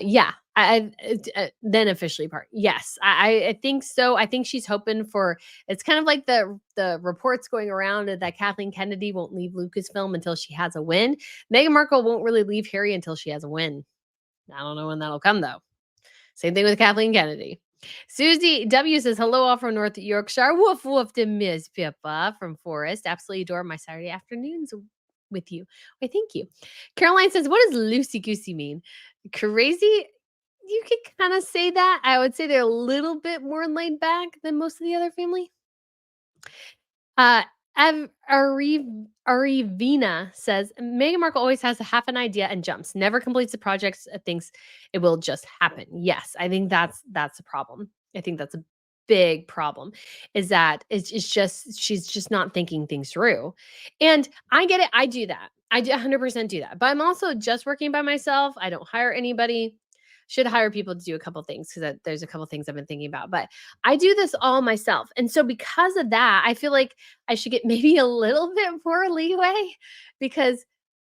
Yeah, then officially part. Yes, I think so. I think she's hoping for. It's kind of like the reports going around that Kathleen Kennedy won't leave Lucasfilm until she has a win. Meghan Markle won't really leave Harry until she has a win. I don't know when that'll come though. Same thing with Kathleen Kennedy. Susie W says, hello, all from North Yorkshire. Woof, woof to Miss Pippa from Forest. Absolutely adore my Saturday afternoons with you. Why, thank you. Caroline says, what does loosey goosey mean? Crazy? You could kind of say that. I would say they're a little bit more laid back than most of the other family. Arivina says Meghan Markle always has a half an idea and jumps, never completes the projects, thinks it will just happen. Yes, I think that's a problem. I think that's a big problem is that it's just she's just not thinking things through. And I get it. I do that. I 100% do that. But I'm also just working by myself. I don't hire anybody. Should hire people to do a couple things because there's a couple things I've been thinking about. But I do this all myself. And so because of that, I feel like I should get maybe a little bit more leeway because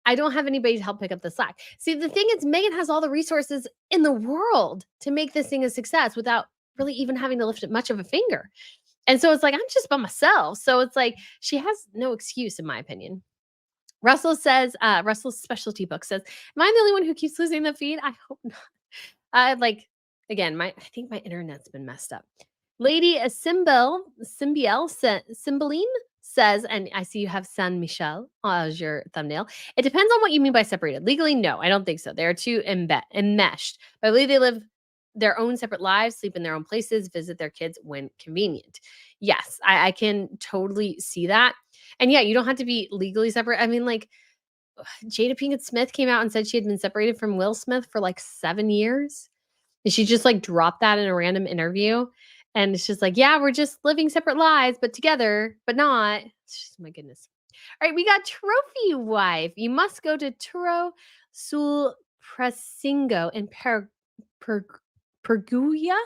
I don't have anybody to help pick up the slack. See, the thing is, Meghan has all the resources in the world to make this thing a success without really even having to lift much of a finger. And so it's like, I'm just by myself. So it's like, she has no excuse, in my opinion. Russell says, Russell's specialty book says, am I the only one who keeps losing the feed? I hope not. Like again, I think my internet's been messed up. Lady Symbiel Cymbeline says, and I see you have San Michel as your thumbnail. It depends on what you mean by separated. Legally, no, I don't think so. They are too enmeshed. But I believe they live their own separate lives, sleep in their own places, visit their kids when convenient. Yes, I can totally see that. And yeah, you don't have to be legally separate. I mean, like Jada Pinkett Smith came out and said she had been separated from Will Smith for like 7 years. And she just like dropped that in a random interview. And it's just like, yeah, we're just living separate lives, but together, but not. It's just, my goodness. All right, we got Trophy Wife. You must go to Turo sul Presingo in Perguia.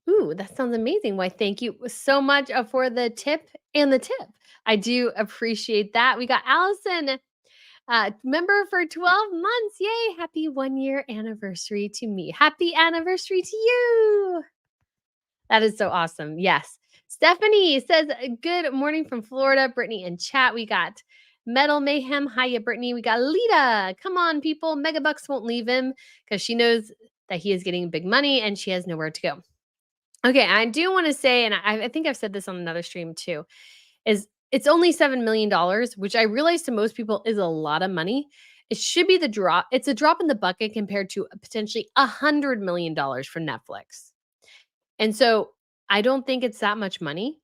Ooh, that sounds amazing. Why, thank you so much for the tip and the tip. I do appreciate that. We got Allison Member for 12 months. Yay. Happy 1 year anniversary to me. Happy anniversary to you. That is so awesome. Yes. Stephanie says, good morning from Florida. Brittany in chat. We got Metal Mayhem. Hiya, Brittany. We got Lita. Come on, people. Megabucks won't leave him because she knows that he is getting big money and she has nowhere to go. Okay, I do want to say, and I think I've said this on another stream too, is it's only $7 million, which I realize to most people is a lot of money. It should be the drop. It's a drop in the bucket compared to potentially $100 million for Netflix. And so I don't think it's that much money.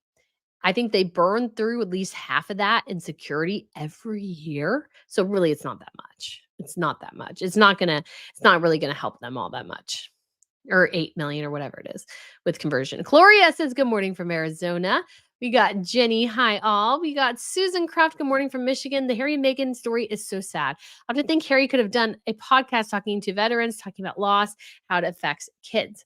I think they burn through at least half of that in security every year. So really, it's not that much. It's not that much. It's not really gonna help them all that much. Or 8 million or whatever it is with conversion. Gloria says, good morning from Arizona. We got Jenny, hi all. We got Susan Kraft, good morning from Michigan. The Harry and Meghan story is so sad. I have to think Harry could have done a podcast talking to veterans, talking about loss, how it affects kids.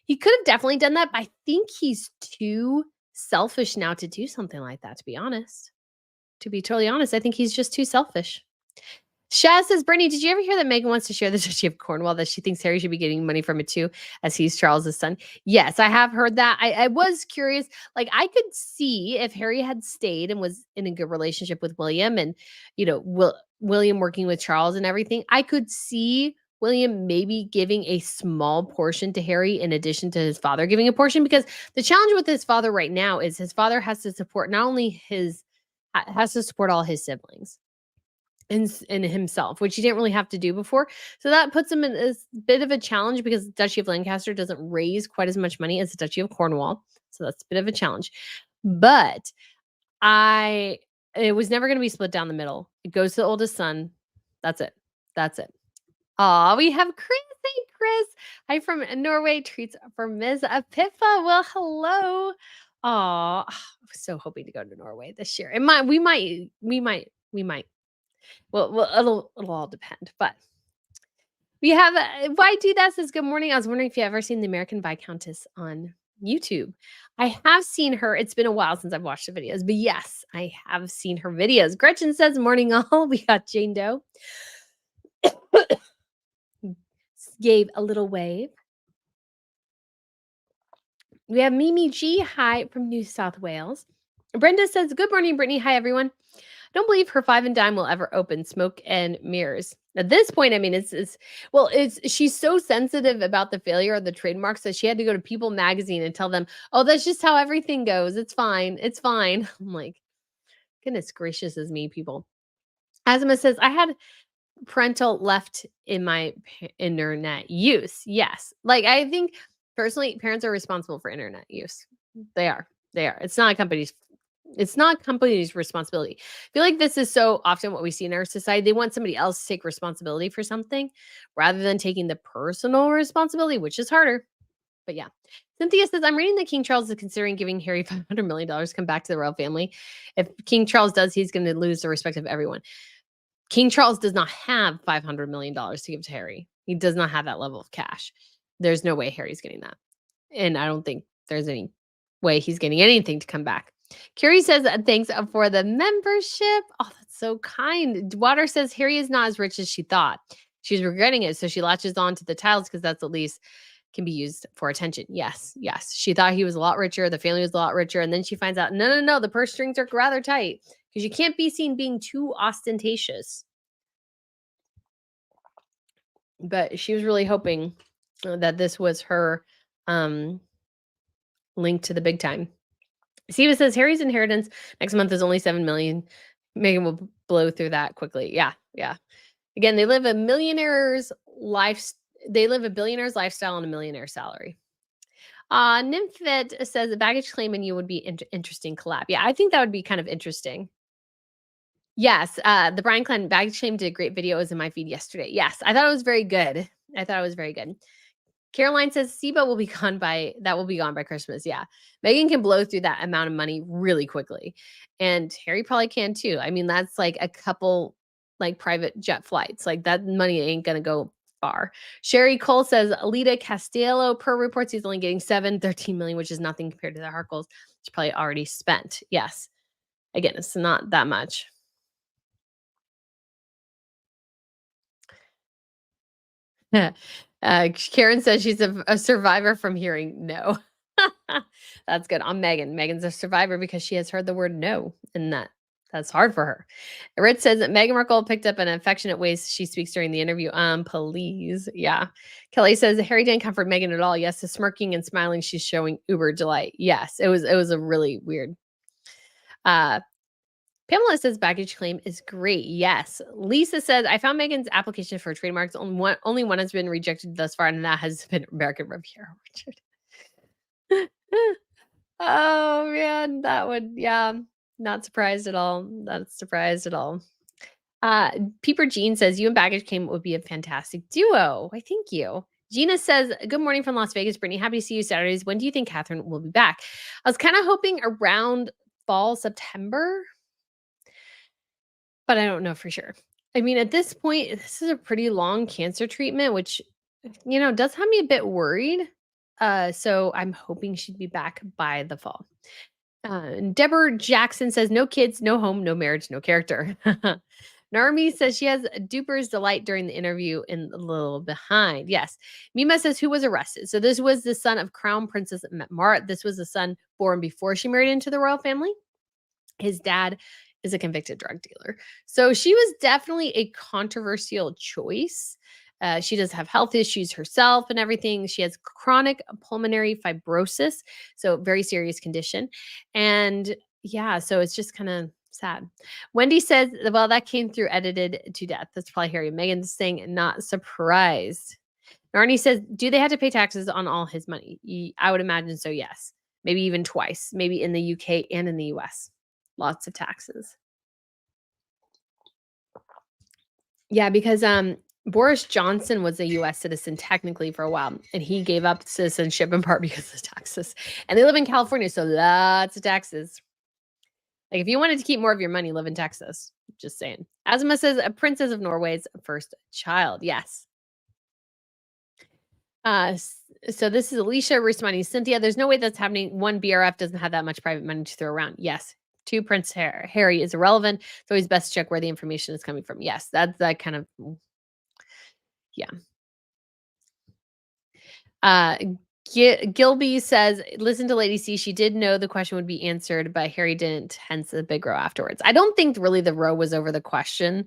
He could have definitely done that, but I think he's too selfish now to do something like that, to be honest. To be totally honest, I think he's just too selfish. Shaz says, Brittany, did you ever hear that Meghan wants to share the Duchy of Cornwall, that she thinks Harry should be getting money from it too, as he's Charles's son? Yes, I have heard that. I was curious. Like, I could see if Harry had stayed and was in a good relationship with William and, William working with Charles and everything, I could see William maybe giving a small portion to Harry in addition to his father giving a portion, because the challenge with his father right now is his father has to support not only has to support all his siblings in himself, which he didn't really have to do before. So that puts him in this bit of a challenge because the Duchy of Lancaster doesn't raise quite as much money as the Duchy of Cornwall. So that's a bit of a challenge. But it was never going to be split down the middle. It goes to the oldest son. That's it. That's it. Aw, we have Chris. Hey, Chris. Hi from Norway. Treats for Ms. Pippa. Well, hello. Aw, I was so hoping to go to Norway this year. We might. Well, it'll all depend. But we have why do that says good morning. I was wondering if you ever seen the American Viscountess on YouTube. I have seen her. It's been a while since I've watched the videos, but yes, I have seen her videos. Gretchen says morning all. We got Jane Doe. Gave a little wave. We have Mimi G. Hi from New South Wales. Brenda says, good morning, Brittany. Hi, everyone. I don't believe her five and dime will ever open. Smoke and mirrors. At this point, I mean, she's so sensitive about the failure of the trademarks that she had to go to People Magazine and tell them, oh, that's just how everything goes. It's fine. It's fine. I'm like, goodness gracious is me, people. Asma says, I had parental left in my internet use. Yes. Like, I think personally, parents are responsible for internet use. They are. It's not a company's responsibility. I feel like this is so often what we see in our society. They want somebody else to take responsibility for something rather than taking the personal responsibility, which is harder. But yeah. Cynthia says, I'm reading that King Charles is considering giving Harry $500 million to come back to the royal family. If King Charles does, he's going to lose the respect of everyone. King Charles does not have $500 million to give to Harry. He does not have that level of cash. There's no way Harry's getting that. And I don't think there's any way he's getting anything to come back. Carrie says, thanks for the membership. Oh, that's so kind. Water says, Harry is not as rich as she thought. She's regretting it. So she latches on to the titles because that's at least can be used for attention. Yes. She thought he was a lot richer. The family was a lot richer. And then she finds out, no, the purse strings are rather tight because you can't be seen being too ostentatious. But she was really hoping that this was her link to the big time. Siva says Harry's inheritance next month is only $7 million. Meghan will blow through that quickly. Yeah. Again, they live a billionaire's lifestyle on a millionaire salary. Nymphet says a baggage claim and you would be interesting collab. Yeah, I think that would be kind of interesting. Yes, the Brian Clan baggage claim did a great video. It was in my feed yesterday. Yes, I thought it was very good. Caroline says SIBA will be gone by Christmas. Yeah. Meghan can blow through that amount of money really quickly. And Harry probably can too. I mean, that's like a couple like private jet flights. Like that money ain't going to go far. Sherry Cole says Alita Castillo per reports he's only getting 13 million, which is nothing compared to the Harkles. It's probably already spent. Yes. Again, it's not that much. Karen says she's a survivor from hearing no. That's good. On Megan. Megan's a survivor because she has heard the word no, and that's hard for her. Rich says that Meghan Markle picked up an affectionate way she speaks during the interview. Please. Yeah. Kelly says Harry didn't comfort Meghan at all. Yes, the smirking and smiling, she's showing uber delight. Yes, it was a really weird. Uh Pamela says baggage claim is great. Yes. Lisa says I found Megan's application for trademarks. Only one has been rejected thus far, and that has been American Riviera Richard. Oh man, that would not surprised at all. Not surprised at all. Uh Peeper Jean says you and baggage claim would be a fantastic duo. Why, thank you. Gina says, good morning from Las Vegas, Brittany. Happy to see you Saturdays. When do you think Catherine will be back? I was kind of hoping around fall, September, but I don't know for sure. I mean, at this point, this is a pretty long cancer treatment, which, does have me a bit worried. So I'm hoping she'd be back by the fall. Deborah Jackson says, no kids, no home, no marriage, no character. Narmi says she has Duper's delight during the interview and a little behind. Yes. Mima says, who was arrested? So this was the son of Crown Princess Mart. This was the son born before she married into the royal family. His dad is a convicted drug dealer. So she was definitely a controversial choice. She does have health issues herself and everything. She has chronic pulmonary fibrosis, so very serious condition. And yeah, so it's just kind of sad. Wendy says, well, that came through edited to death. That's probably Harry. Megan's saying, not surprised. Narnie says, do they have to pay taxes on all his money? I would imagine so, yes. Maybe even twice, maybe in the UK and in the US. Lots of taxes. Yeah, because Boris Johnson was a US citizen technically for a while, and he gave up citizenship in part because of taxes. And they live in California, so lots of taxes. Like if you wanted to keep more of your money, live in Texas. Just saying. Asma says a princess of Norway's first child. Yes. So this is Alicia responding, Cynthia, there's no way that's happening. One, BRF doesn't have that much private money to throw around. Yes. Two, Prince Harry is irrelevant. It's always best to check where the information is coming from. Yes, that's that kind of, yeah. Gilby says, listen to Lady C. She did know the question would be answered, but Harry didn't, hence the big row afterwards. I don't think really the row was over the question.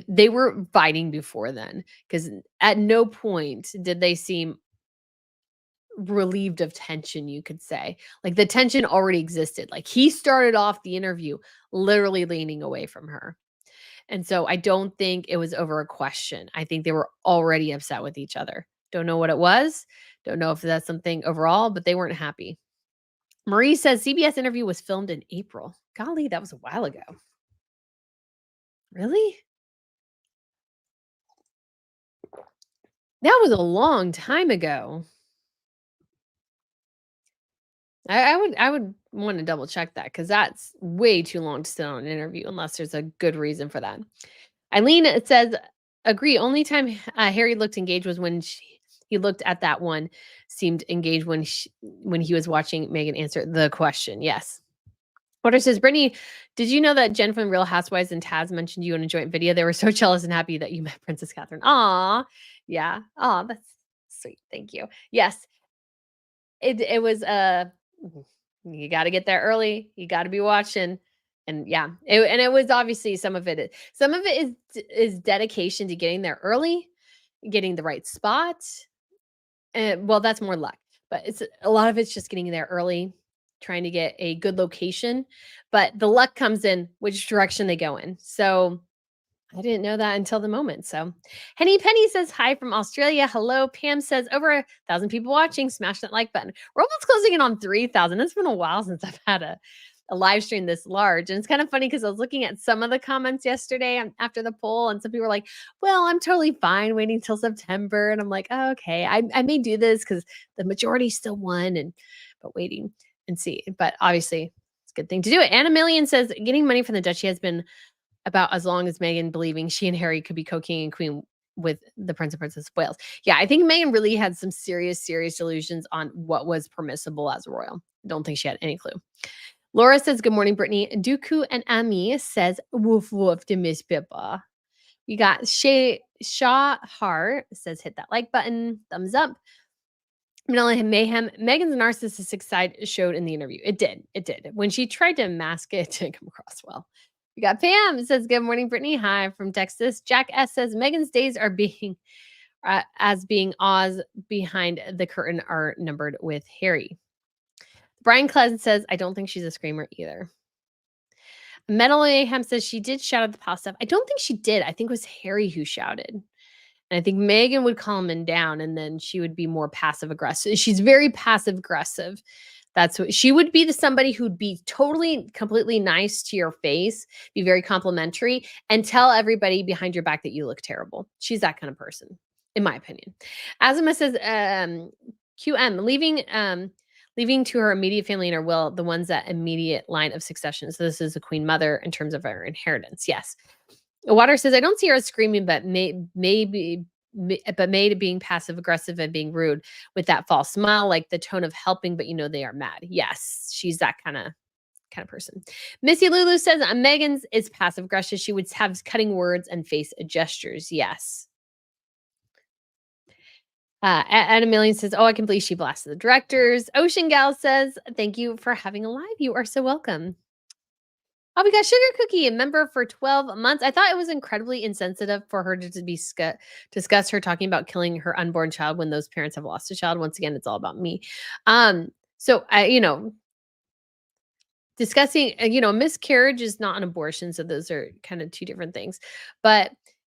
They were fighting before then, because at no point did they seem relieved of tension, you could say. Like the tension already existed. Like he started off the interview literally leaning away from her. And so I don't think it was over a question. I think they were already upset with each other. Don't know what it was. Don't know if that's something overall, but they weren't happy. Marie says CBS interview was filmed in April. Golly, that was a while ago. Really? That was a long time ago. I would want to double check that because that's way too long to sit on an interview unless there's a good reason for that. Eileen says, agree. Only time Harry looked engaged was when he looked at that one, seemed engaged when he was watching Meghan answer the question. Yes. Porter says, Brittany, did you know that Jen from Real Housewives and Taz mentioned you in a joint video? They were so jealous and happy that you met Princess Catherine. Aw, yeah. Aw, that's sweet. Thank you. Yes. It was you got to get there early. You got to be watching. And yeah, it was obviously some of it is dedication to getting there early, getting the right spot. And well, that's more luck, but it's a lot of it's just getting there early, trying to get a good location. But the luck comes in which direction they go in. So I didn't know that until the moment. So Henny Penny says hi from Australia. Hello. Pam says over 1,000 people watching. Smash that like button. We're almost closing in on 3,000. It's been a while since I've had a live stream this large. And it's kind of funny because I was looking at some of the comments yesterday after the poll, and some people were like, well, I'm totally fine waiting till September. And I'm like, oh, okay, I may do this because the majority still won, but waiting and see. But obviously, it's a good thing to do it. Anna Million says getting money from the duchy has been about as long as Meghan believing she and Harry could be co-king and queen with the Prince and Princess of Wales. Yeah, I think Meghan really had some serious delusions on what was permissible as a royal. I don't think she had any clue. Laura says, good morning, Brittany. Dooku and Ami says, woof woof to Miss Pippa. You got Shaw Hart says, hit that like button, thumbs up. Manila Mayhem, Megan's narcissistic side showed in the interview. It did. It did. When she tried to mask it, it didn't come across well. We got Pam says, good morning, Brittany. Hi from Texas. Jack S says, Megan's days are being as being Oz behind the curtain are numbered with Harry. Brian Clesen says, I don't think she's a screamer either. Metal Mayhem says she did shout at the palace stuff. I don't think she did. I think it was Harry who shouted. And I think Megan would calm him down and then she would be more passive aggressive. She's very passive aggressive. That's what she would be the somebody who'd be totally, completely nice to your face, be very complimentary, and tell everybody behind your back that you look terrible. She's that kind of person, in my opinion. Azima says, QM, leaving to her immediate family and her will, the ones that immediate line of succession. So this is the queen mother in terms of her inheritance. Yes. Water says, I don't see her as screaming, but maybe being passive aggressive and being rude with that false smile, like the tone of helping, but they are mad. Yes, she's that kind of person. Missy Lulu says, Megan's is passive aggressive. She would have cutting words and face gestures. Yes. Adam Million says, I can believe she blasted the directors. Ocean Gal says, thank you for having a live. You are so welcome. Oh, we got Sugar Cookie, a member for 12 months. I thought it was incredibly insensitive for her to discuss her talking about killing her unborn child when those parents have lost a child. Once again, it's all about me. So discussing, miscarriage is not an abortion. So those are kind of two different things. But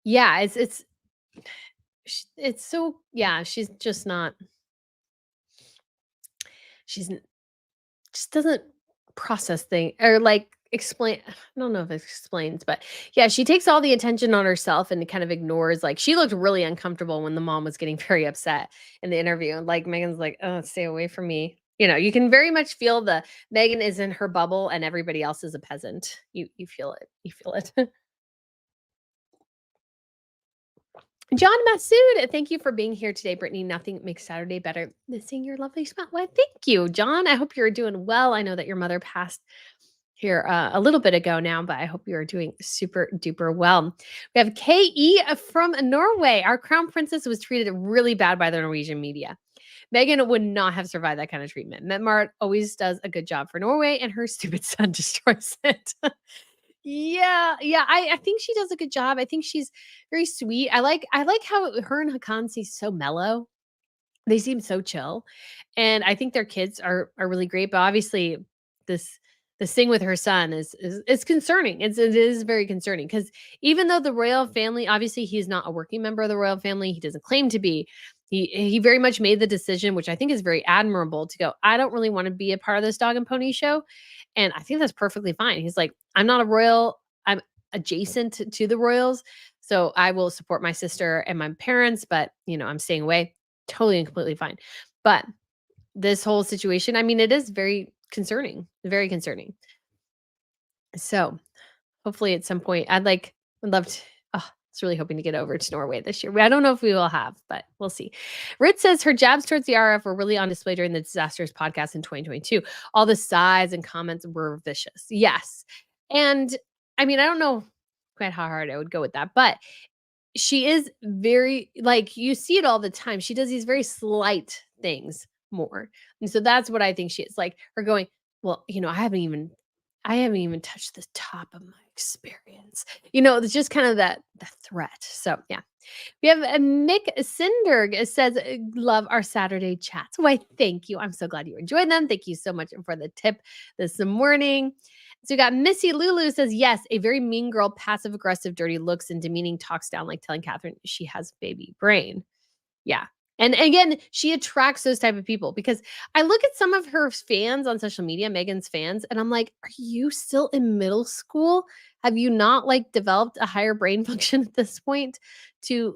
yeah, it's so, yeah, she's just not, just doesn't process things or explain. I don't know if it explains, but yeah, she takes all the attention on herself and kind of ignores, she looked really uncomfortable when the mom was getting very upset in the interview. And Megan's like, oh, stay away from me. You can very much feel Megan is in her bubble and everybody else is a peasant. You feel it. You feel it. John Masood, thank you for being here today, Brittany. Nothing makes Saturday better than seeing your lovely smile. Well, thank you, John. I hope you're doing well. I know that your mother passed here a little bit ago now, but I hope you are doing super duper well. We have KE from Norway. Our crown princess was treated really bad by the Norwegian media. Meghan would not have survived that kind of treatment. Metmart always does a good job for Norway, and her stupid son destroys it. Yeah, I think she does a good job. I think she's very sweet. I like how her and Hakan seem so mellow. They seem so chill, and I think their kids are really great. But obviously, this thing with her son is concerning. It is very concerning because even though the royal family, obviously, he's not a working member of the royal family. He doesn't claim to be. He very much made the decision, which I think is very admirable, to go, I don't really want to be a part of this dog and pony show. And I think that's perfectly fine. He's like, I'm not a royal. I'm adjacent to the royals. So I will support my sister and my parents, but I'm staying away. Totally and completely fine. But this whole situation, I mean, it is very concerning, very concerning. So hopefully at some point would love to, it's really hoping to get over to Norway this year. I don't know if we will have, but we'll see. Rit says her jabs towards the RF were really on display during the Disasters podcast in 2022. All the sides and comments were vicious. Yes. And I mean, I don't know quite how hard I would go with that, but she is very, you see it all the time. She does these very slight things more. And so that's what I think she is, her going, well, I haven't even touched the top of my experience. It's just kind of the threat. So yeah. We have Mick Sinderg says, love our Saturday chats. Why, thank you. I'm so glad you enjoyed them. Thank you so much for the tip this morning. So we got Missy Lulu says, yes, a very mean girl, passive aggressive, dirty looks and demeaning talks down, like telling Catherine she has baby brain. Yeah. And again, she attracts those type of people because I look at some of her fans on social media, Meghan's fans, and I'm like, are you still in middle school? Have you not developed a higher brain function at this point to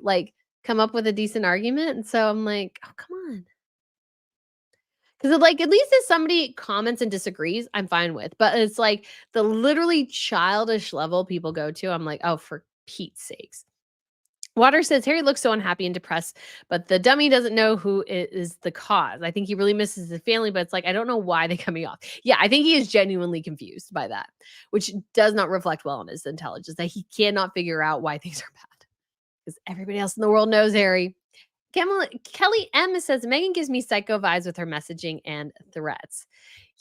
come up with a decent argument? And so I'm like, oh, come on. Because at least if somebody comments and disagrees, I'm fine with. But it's the literally childish level people go to, I'm like, oh, for Pete's sakes. Water says, Harry looks so unhappy and depressed, but the dummy doesn't know who is the cause. I think he really misses his family, but it's I don't know why they cut me off. Yeah, I think he is genuinely confused by that, which does not reflect well on his intelligence, that he cannot figure out why things are bad. because everybody else in the world knows Harry. Kelly M says Meghan gives me psycho vibes with her messaging and threats.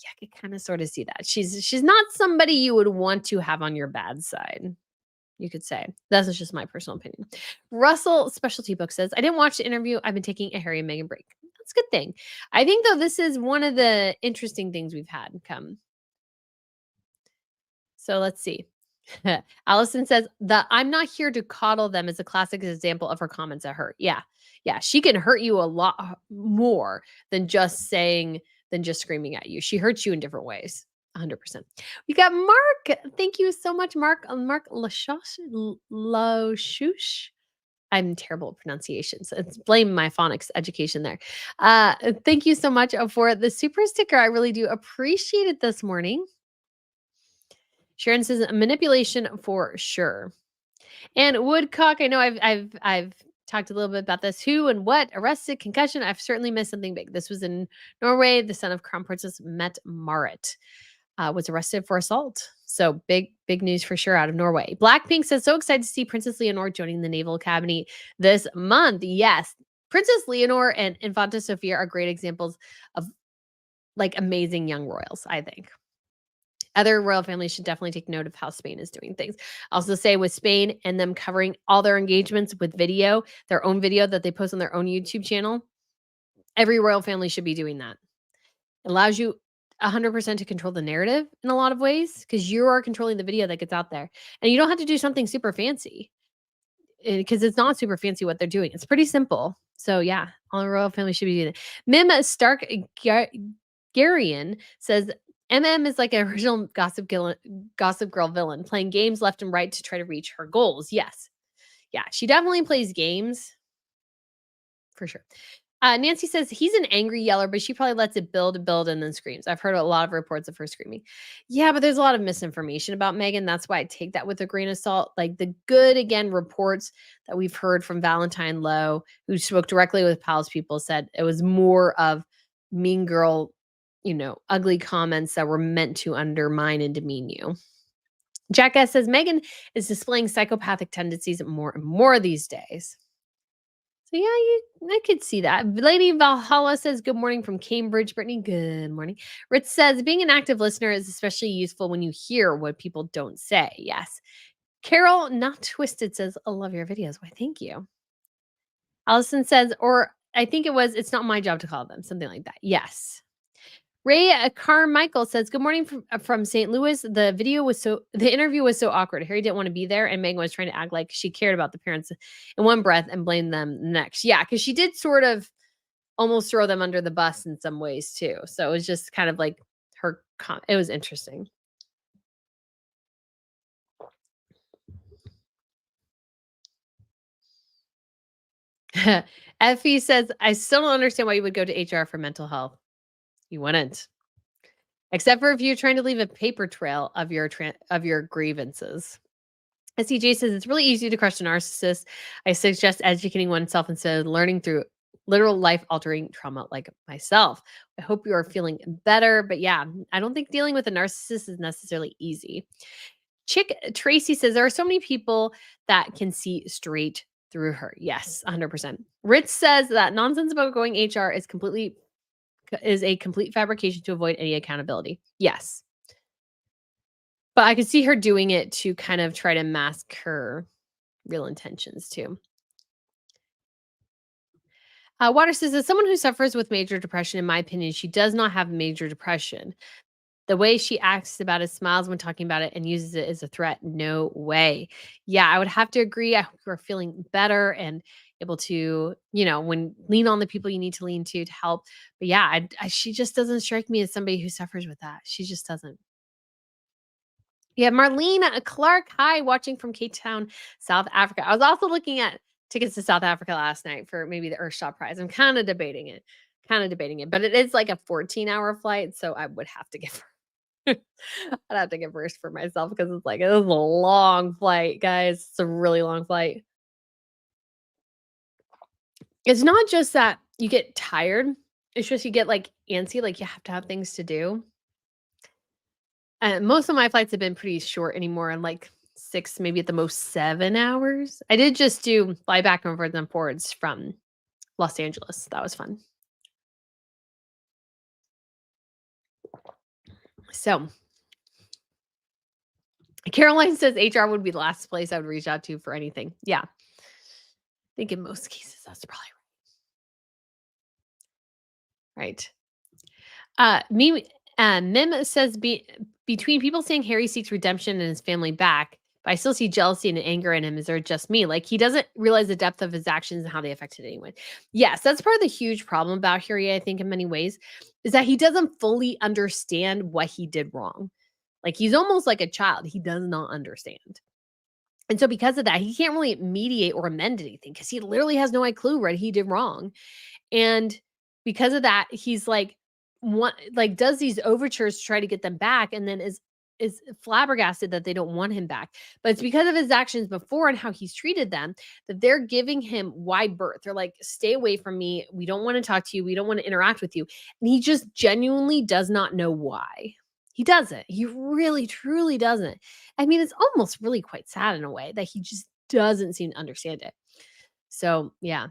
Yeah, I could kind of sort of see that. She's not somebody you would want to have on your bad side. You could say. That's just my personal opinion. Russell Specialty Book says, I didn't watch the interview. I've been taking a Harry and Meghan break. That's a good thing. I think, though, this is one of the interesting things we've had come. So let's see. Allison says, the I'm not here to coddle them is a classic example of her comments that hurt. Yeah. Yeah. She can hurt you a lot more than just screaming at you. She hurts you in different ways. 100%. We got Mark. Thank you so much, Mark. Mark Lachouche. I'm terrible at pronunciations. It's blame my phonics education there. Thank you so much for the super sticker. I really do appreciate it this morning. Sharon says manipulation for sure. And Woodcock, I know I've talked a little bit about this. Who and what arrested? Concussion. I've certainly missed something big. This was in Norway. The son of Crown Princess Mette Marit was arrested for assault. So big news for sure out of Norway. Blackpink says so excited to see Princess Leonor joining the Naval Academy this month. Yes, Princess Leonor and Infanta Sofia are great examples of like amazing young royals, I think. Other royal families should definitely take note of how Spain is doing things. Also say with Spain and them covering all their engagements with video, their own video that they post on their own YouTube channel, every royal family should be doing that. It allows you 100% to control the narrative in a lot of ways because you are controlling the video that gets out there. And you don't have to do something super fancy because it's not super fancy what they're doing. It's pretty simple. So yeah, all the royal family should be doing it. Mim Stark Garian says, MM is like an original Gossip Girl villain, playing games left and right to try to reach her goals. Yes. Yeah, she definitely plays games. For sure. Nancy says he's an angry yeller, but she probably lets it build and then screams. I've heard a lot of reports of her screaming. Yeah, but there's a lot of misinformation about Meghan. That's why I take that with a grain of salt. Like the good, again, reports that we've heard from Valentine Lowe, who spoke directly with Palace people, said it was more of mean girl, ugly comments that were meant to undermine and demean you. Jackass says Meghan is displaying psychopathic tendencies more and more these days. So yeah, I could see that. Lady Valhalla says, good morning from Cambridge. Brittany, good morning. Rich says, being an active listener is especially useful when you hear what people don't say. Yes. Carol, not twisted, says, I love your videos. Why, thank you. Allison says, or I think it's not my job to call them, something like that. Yes. Ray Carmichael says, good morning from St. Louis. The interview was so awkward. Harry didn't want to be there, and Meghan was trying to act like she cared about the parents in one breath and blame them next. Yeah, because she did sort of almost throw them under the bus in some ways too. So it was just kind of like it was interesting. Effie says, I still don't understand why you would go to HR for mental health. You wouldn't. Except for if you're trying to leave a paper trail of your grievances. SCJ says it's really easy to crush a narcissist. I suggest educating oneself instead of learning through literal life-altering trauma like myself. I hope you are feeling better. But yeah, I don't think dealing with a narcissist is necessarily easy. Chick Tracy says there are so many people that can see straight through her. Yes, 100%. Rich says that nonsense about going HR is a complete fabrication to avoid any accountability. Yes. But I could see her doing it to kind of try to mask her real intentions too. Water says, as someone who suffers with major depression, in my opinion, she does not have major depression. The way she acts about it, smiles when talking about it, and uses it as a threat, no way. Yeah, I would have to agree. I hope you are feeling better and able to, when lean on the people you need to lean to help. But yeah, she just doesn't strike me as somebody who suffers with that. She just doesn't. Yeah, Marlene Clark, hi, watching from Cape Town, South Africa. I was also looking at tickets to South Africa last night for maybe the Earthshot prize. I'm kind of debating it, but it is like a 14-hour flight, so I would have to give I'd have to give first for myself because it was a long flight, guys. It's a really long flight. It's not just that you get tired. It's just you get antsy, you have to have things to do. And most of my flights have been pretty short anymore. And 6, maybe at the most 7 hours. I did just do fly back and forwards from Los Angeles. That was fun. So, Caroline says HR would be the last place I would reach out to for anything. Yeah. I think in most cases that's probably right. Mim says between people saying Harry seeks redemption and his family back, but I still see jealousy and anger in him. Is there just me? Like he doesn't realize the depth of his actions and how they affected anyone. Yes, that's part of the huge problem about Harry, I think, in many ways, is that he doesn't fully understand what he did wrong. Like he's almost like a child. He does not understand. And so because of that, he can't really mediate or amend anything because he literally has no clue what he did wrong. And because of that, he's like does these overtures to try to get them back and then is flabbergasted that they don't want him back. But it's because of his actions before and how he's treated them that they're giving him wide berth. They're like, stay away from me. We don't want to talk to you. We don't want to interact with you. And he just genuinely does not know why. He doesn't. He really, truly doesn't. I mean, it's almost really quite sad in a way that he just doesn't seem to understand it. So, yeah.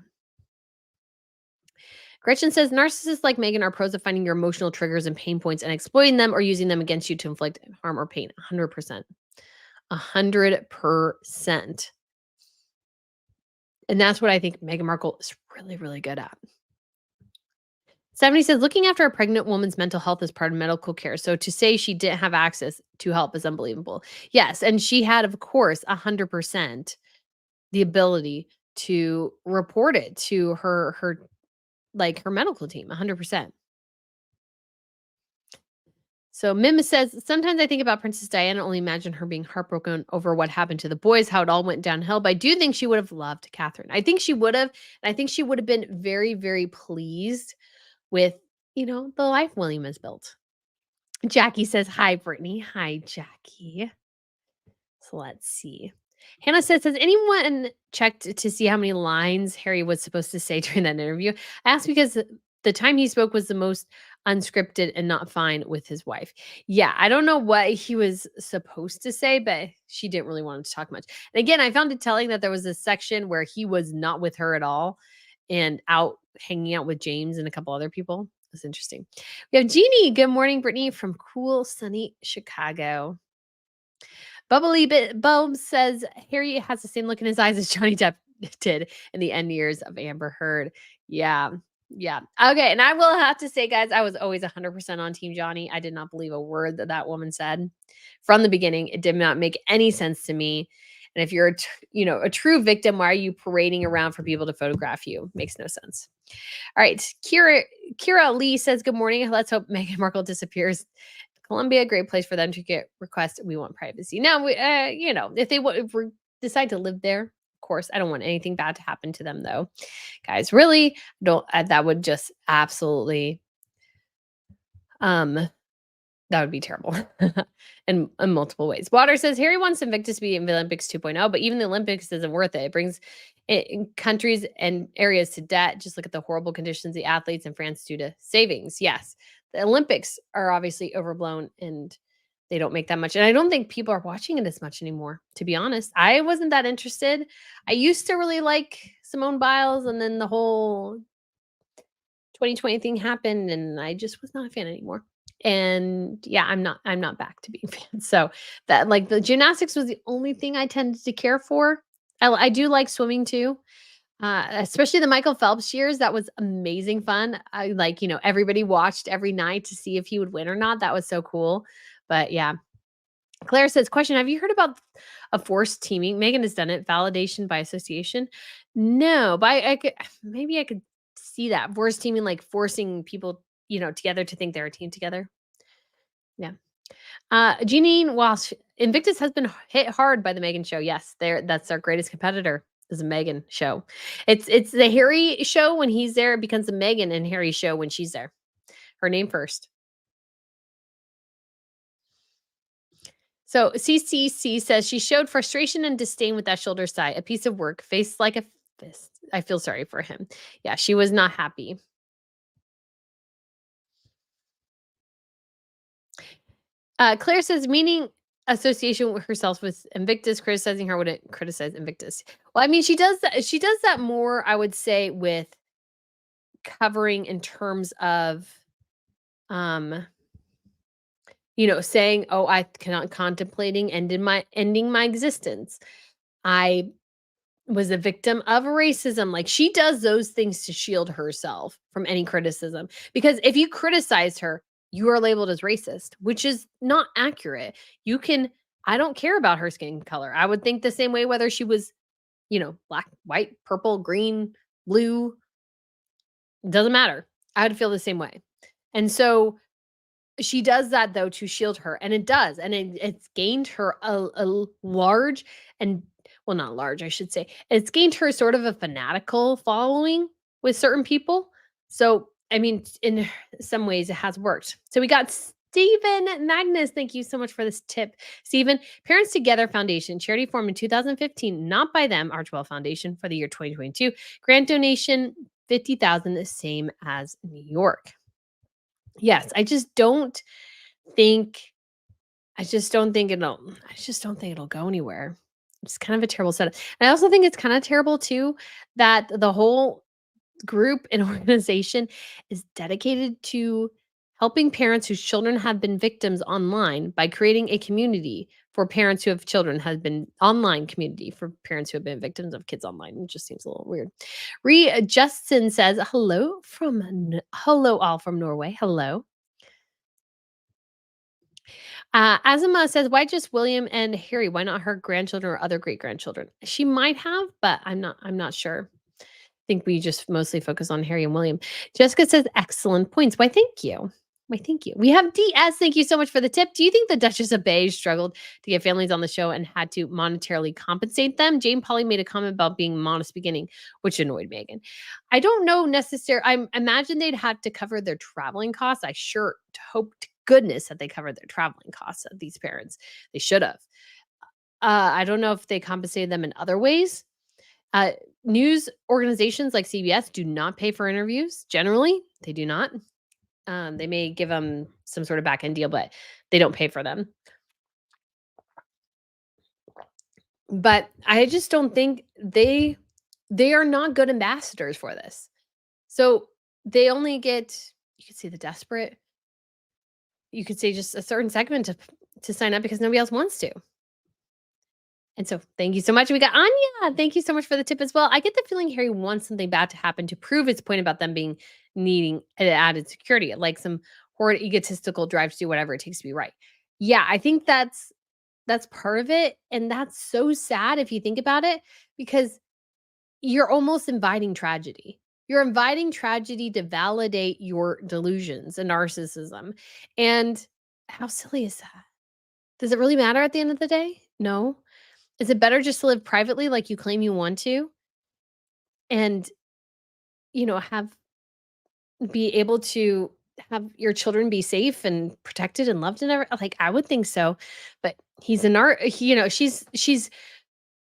Gretchen says narcissists like Megan are pros of finding your emotional triggers and pain points and exploiting them or using them against you to inflict harm or pain. 100%. 100%. And that's what I think Meghan Markle is really, really good at. 70 says looking after a pregnant woman's mental health is part of medical care. So to say she didn't have access to help is unbelievable. Yes. And she had, of course, 100% the ability to report it to her medical team, 100%. So Mim says, sometimes I think about Princess Diana, only imagine her being heartbroken over what happened to the boys, how it all went downhill. But I do think she would have loved Catherine. I think she would have. And I think she would have been very, very pleased with, the life William has built. Jackie says, hi, Brittany. Hi, Jackie. So let's see. Hannah says, has anyone checked to see how many lines Harry was supposed to say during that interview? I asked because the time he spoke was the most unscripted and not fine with his wife. Yeah, I don't know what he was supposed to say, but she didn't really want him to talk much. And again, I found it telling that there was a section where he was not with her at all and out hanging out with James and a couple other people. It's interesting. We have Jeannie. Good morning, Brittany, from cool, sunny Chicago. Bubbly Bit Bulb says Harry has the same look in his eyes as Johnny Depp did in the end years of Amber Heard. Yeah. Yeah. Okay. And I will have to say, guys, I was always 100% on Team Johnny. I did not believe a word that that woman said from the beginning. It did not make any sense to me. And if you're, a true victim, why are you parading around for people to photograph you? Makes no sense. All right. Kira Lee says, good morning. Let's hope Meghan Markle disappears. Colombia, great place for them to get requests. We want privacy. Now, if they decide to live there, of course, I don't want anything bad to happen to them, though. Guys, really don't. That would just absolutely, that would be terrible in multiple ways. Water says Harry wants Invictus to be in the Olympics 2.0, but even the Olympics isn't worth it. It brings countries and areas to debt. Just look at the horrible conditions the athletes in France do to savings. Yes, the Olympics are obviously overblown and they don't make that much. And I don't think people are watching it as much anymore, to be honest. I wasn't that interested. I used to really like Simone Biles, and then the whole 2020 thing happened and I just was not a fan anymore. And yeah, I'm not back to being a fan. So that the gymnastics was the only thing I tended to care for. I do like swimming too. Especially the Michael Phelps years. That was amazing fun. I everybody watched every night to see if he would win or not. That was so cool. But yeah. Claire says, question, have you heard about a forced teaming? Megan has done it. Validation by association. No, but I could see that. Forced teaming, like forcing people, together to think they're a team together. Yeah. Jeanine Walsh, Invictus has been hit hard by the Megan show. Yes, that's our greatest competitor. Is a Megan show. It's the Harry show when he's there. It becomes the Megan and Harry show when she's there. Her name first. So CCC says she showed frustration and disdain with that shoulder sigh. A piece of work, face like a fist. I feel sorry for him. Yeah, she was not happy. Claire says, meaning association with herself with Invictus, criticizing her wouldn't criticize Invictus. Well, I mean, she does that more, I would say, with covering in terms of, um, saying, "Oh, I cannot contemplating ending my existence. I was a victim of racism." Like, she does those things to shield herself from any criticism, because if you criticize her, you are labeled as racist, which is not accurate. You can I don't care about her skin color. I would think the same way whether she was, black, white, purple, green, blue, doesn't matter. I would feel the same way. And so she does that though to shield her, and it does, and it's gained her large and, well, not large, I should say. It's gained her sort of a fanatical following with certain people. So, I mean, in some ways, it has worked. So we got Stephen Magnus. Thank you so much for this tip, Stephen. Parents Together Foundation, charity formed in 2015, not by them. Archwell Foundation for the year 2022. Grant donation 50,000, the same as New York. Yes, think I just don't think it'll go anywhere. It's kind of a terrible setup. And I also think it's kind of terrible too that the whole group and organization is dedicated to helping parents whose children have been victims online by creating a community for parents who have children has been online community for parents who have been victims of kids online. It just seems a little weird. Justin says hello all from Norway. Hello. Azuma says, "Why just William and Harry? Why not her grandchildren or other great grandchildren?" She might have, but I'm not sure. I think we just mostly focus on Harry and William. Jessica says, "Excellent points." Why, thank you. Why, thank you. We have DS. Thank you so much for the tip. Do you think the Duchess of Beige struggled to get families on the show and had to monetarily compensate them? Jane Polly made a comment about being modest beginning, which annoyed Megan. I don't know necessarily. I imagine they'd have to cover their traveling costs. I sure hope to goodness that they covered their traveling costs of these parents. They should have. I don't know if they compensated them in other ways. Uh, News organizations like CBS do not pay for interviews. Generally, they do not. They may give them some sort of back end deal, but they don't pay for them. But I just don't think they are not good ambassadors for this. So they only get, you could say, the desperate. You could say just a certain segment to sign up because nobody else wants to. And so thank you so much. We got Anya. Thank you so much for the tip as well. I get the feeling Harry wants something bad to happen to prove his point about them needing an added security, like some horrid egotistical drive to do whatever it takes to be right. Yeah, I think that's part of it. And that's so sad if you think about it, because you're almost inviting tragedy. You're inviting tragedy to validate your delusions and narcissism. And how silly is that? Does it really matter at the end of the day? No. Is it better just to live privately like you claim you want to and, have be able to have your children be safe and protected and loved and like, I would think so. But he's a she's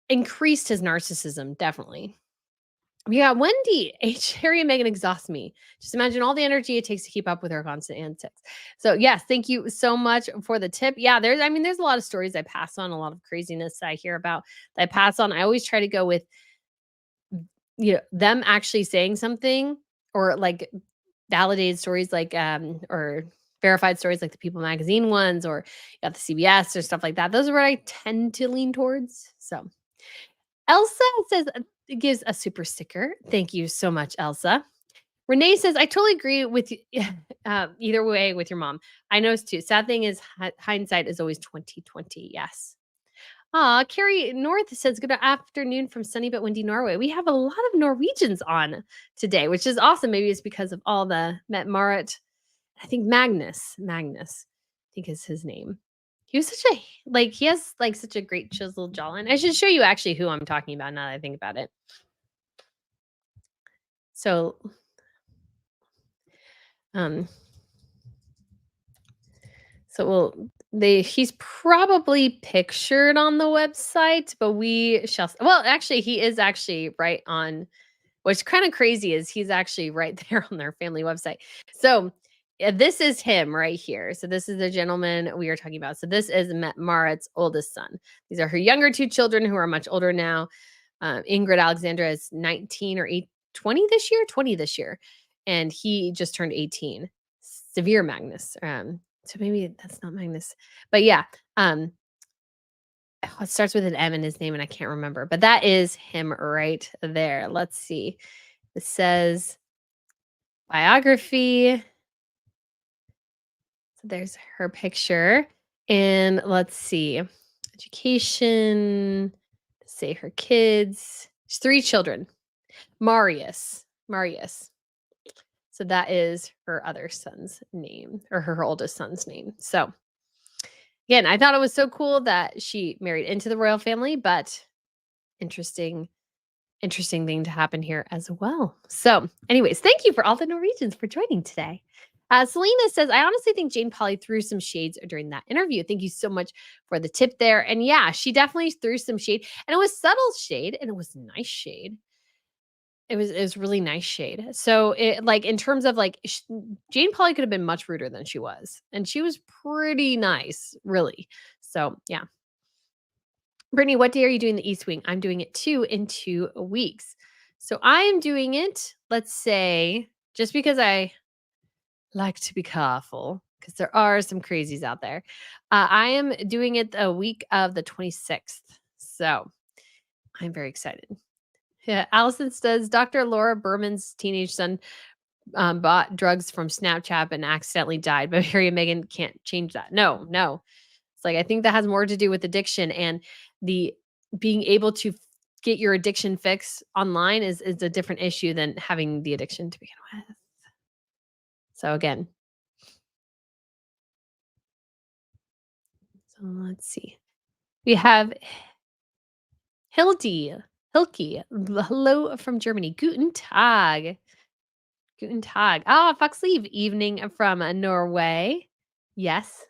increased his narcissism, definitely. Yeah, Wendy, Harry and Meghan exhaust me. Just imagine all the energy it takes to keep up with her constant antics. So yes, thank you so much for the tip. Yeah, there's a lot of stories I pass on, a lot of craziness I hear about that I pass on. I always try to go with, them actually saying something, or like validated stories, like or verified stories like the People magazine ones, or you got the CBS or stuff like that. Those are what I tend to lean towards. So Elsa says, gives a super sticker. Thank you so much, Elsa. Renee says, "I totally agree with you, either way with your mom. I know too. Sad thing is, hindsight is always 2020. Yes." Carrie North says, "Good afternoon from sunny but windy Norway. We have a lot of Norwegians on today, which is awesome. Maybe it's because of all the Met Marit. I think Magnus, I think is his name. He was he has like such a great chiseled jawline. I should show you actually who I'm talking about now that I think about it. So, um, he's probably pictured on the website, but we shall, well, actually, he is actually right on, what's kind of crazy is he's actually right there on their family website. So Yeah, this is him right here. So this is the gentleman we are talking about. So this is Marit's oldest son. These are her younger two children who are much older now. Ingrid Alexandra is 19 or 20 this year, 20 this year. And he just turned 18. Severe Magnus. So maybe that's not Magnus. But yeah, it starts with an M in his name and I can't remember. But that is him right there. Let's see. It says biography. So there's her picture. And let's see. Education. Say her kids. She's 3 children. Marius. Marius. So that is her other son's name, or her oldest son's name. So again, I thought it was so cool that she married into the royal family, but interesting thing to happen here as well. So, anyways, thank you for all the Norwegians for joining today. Selena says, I honestly think Jane Polly threw some shades during that interview. Thank you so much for the tip there. And yeah, she definitely threw some shade, and it was subtle shade, and it was nice shade. It was really nice shade. So it like in terms of like Jane Polly could have been much ruder than she was, and she was pretty nice, really. So yeah. Brittany, what day are you doing the East Wing? I'm doing it 2 in 2 weeks. So I am doing it, let's say, just because I like to be careful, because there are some crazies out there. I am doing it the week of the 26th. So I'm very excited. Yeah, Allison says Dr. Laura Berman's teenage son bought drugs from Snapchat and accidentally died, but Harry and Meghan can't change that. No, no. It's like I think that has more to do with addiction and the being able to get your addiction fix online is a different issue than having the addiction to begin with. So again, so let's see. We have Hildy, Hilke. Hello from Germany. Guten Tag. Guten Tag. Ah, Foxleaf evening from Norway. Yes.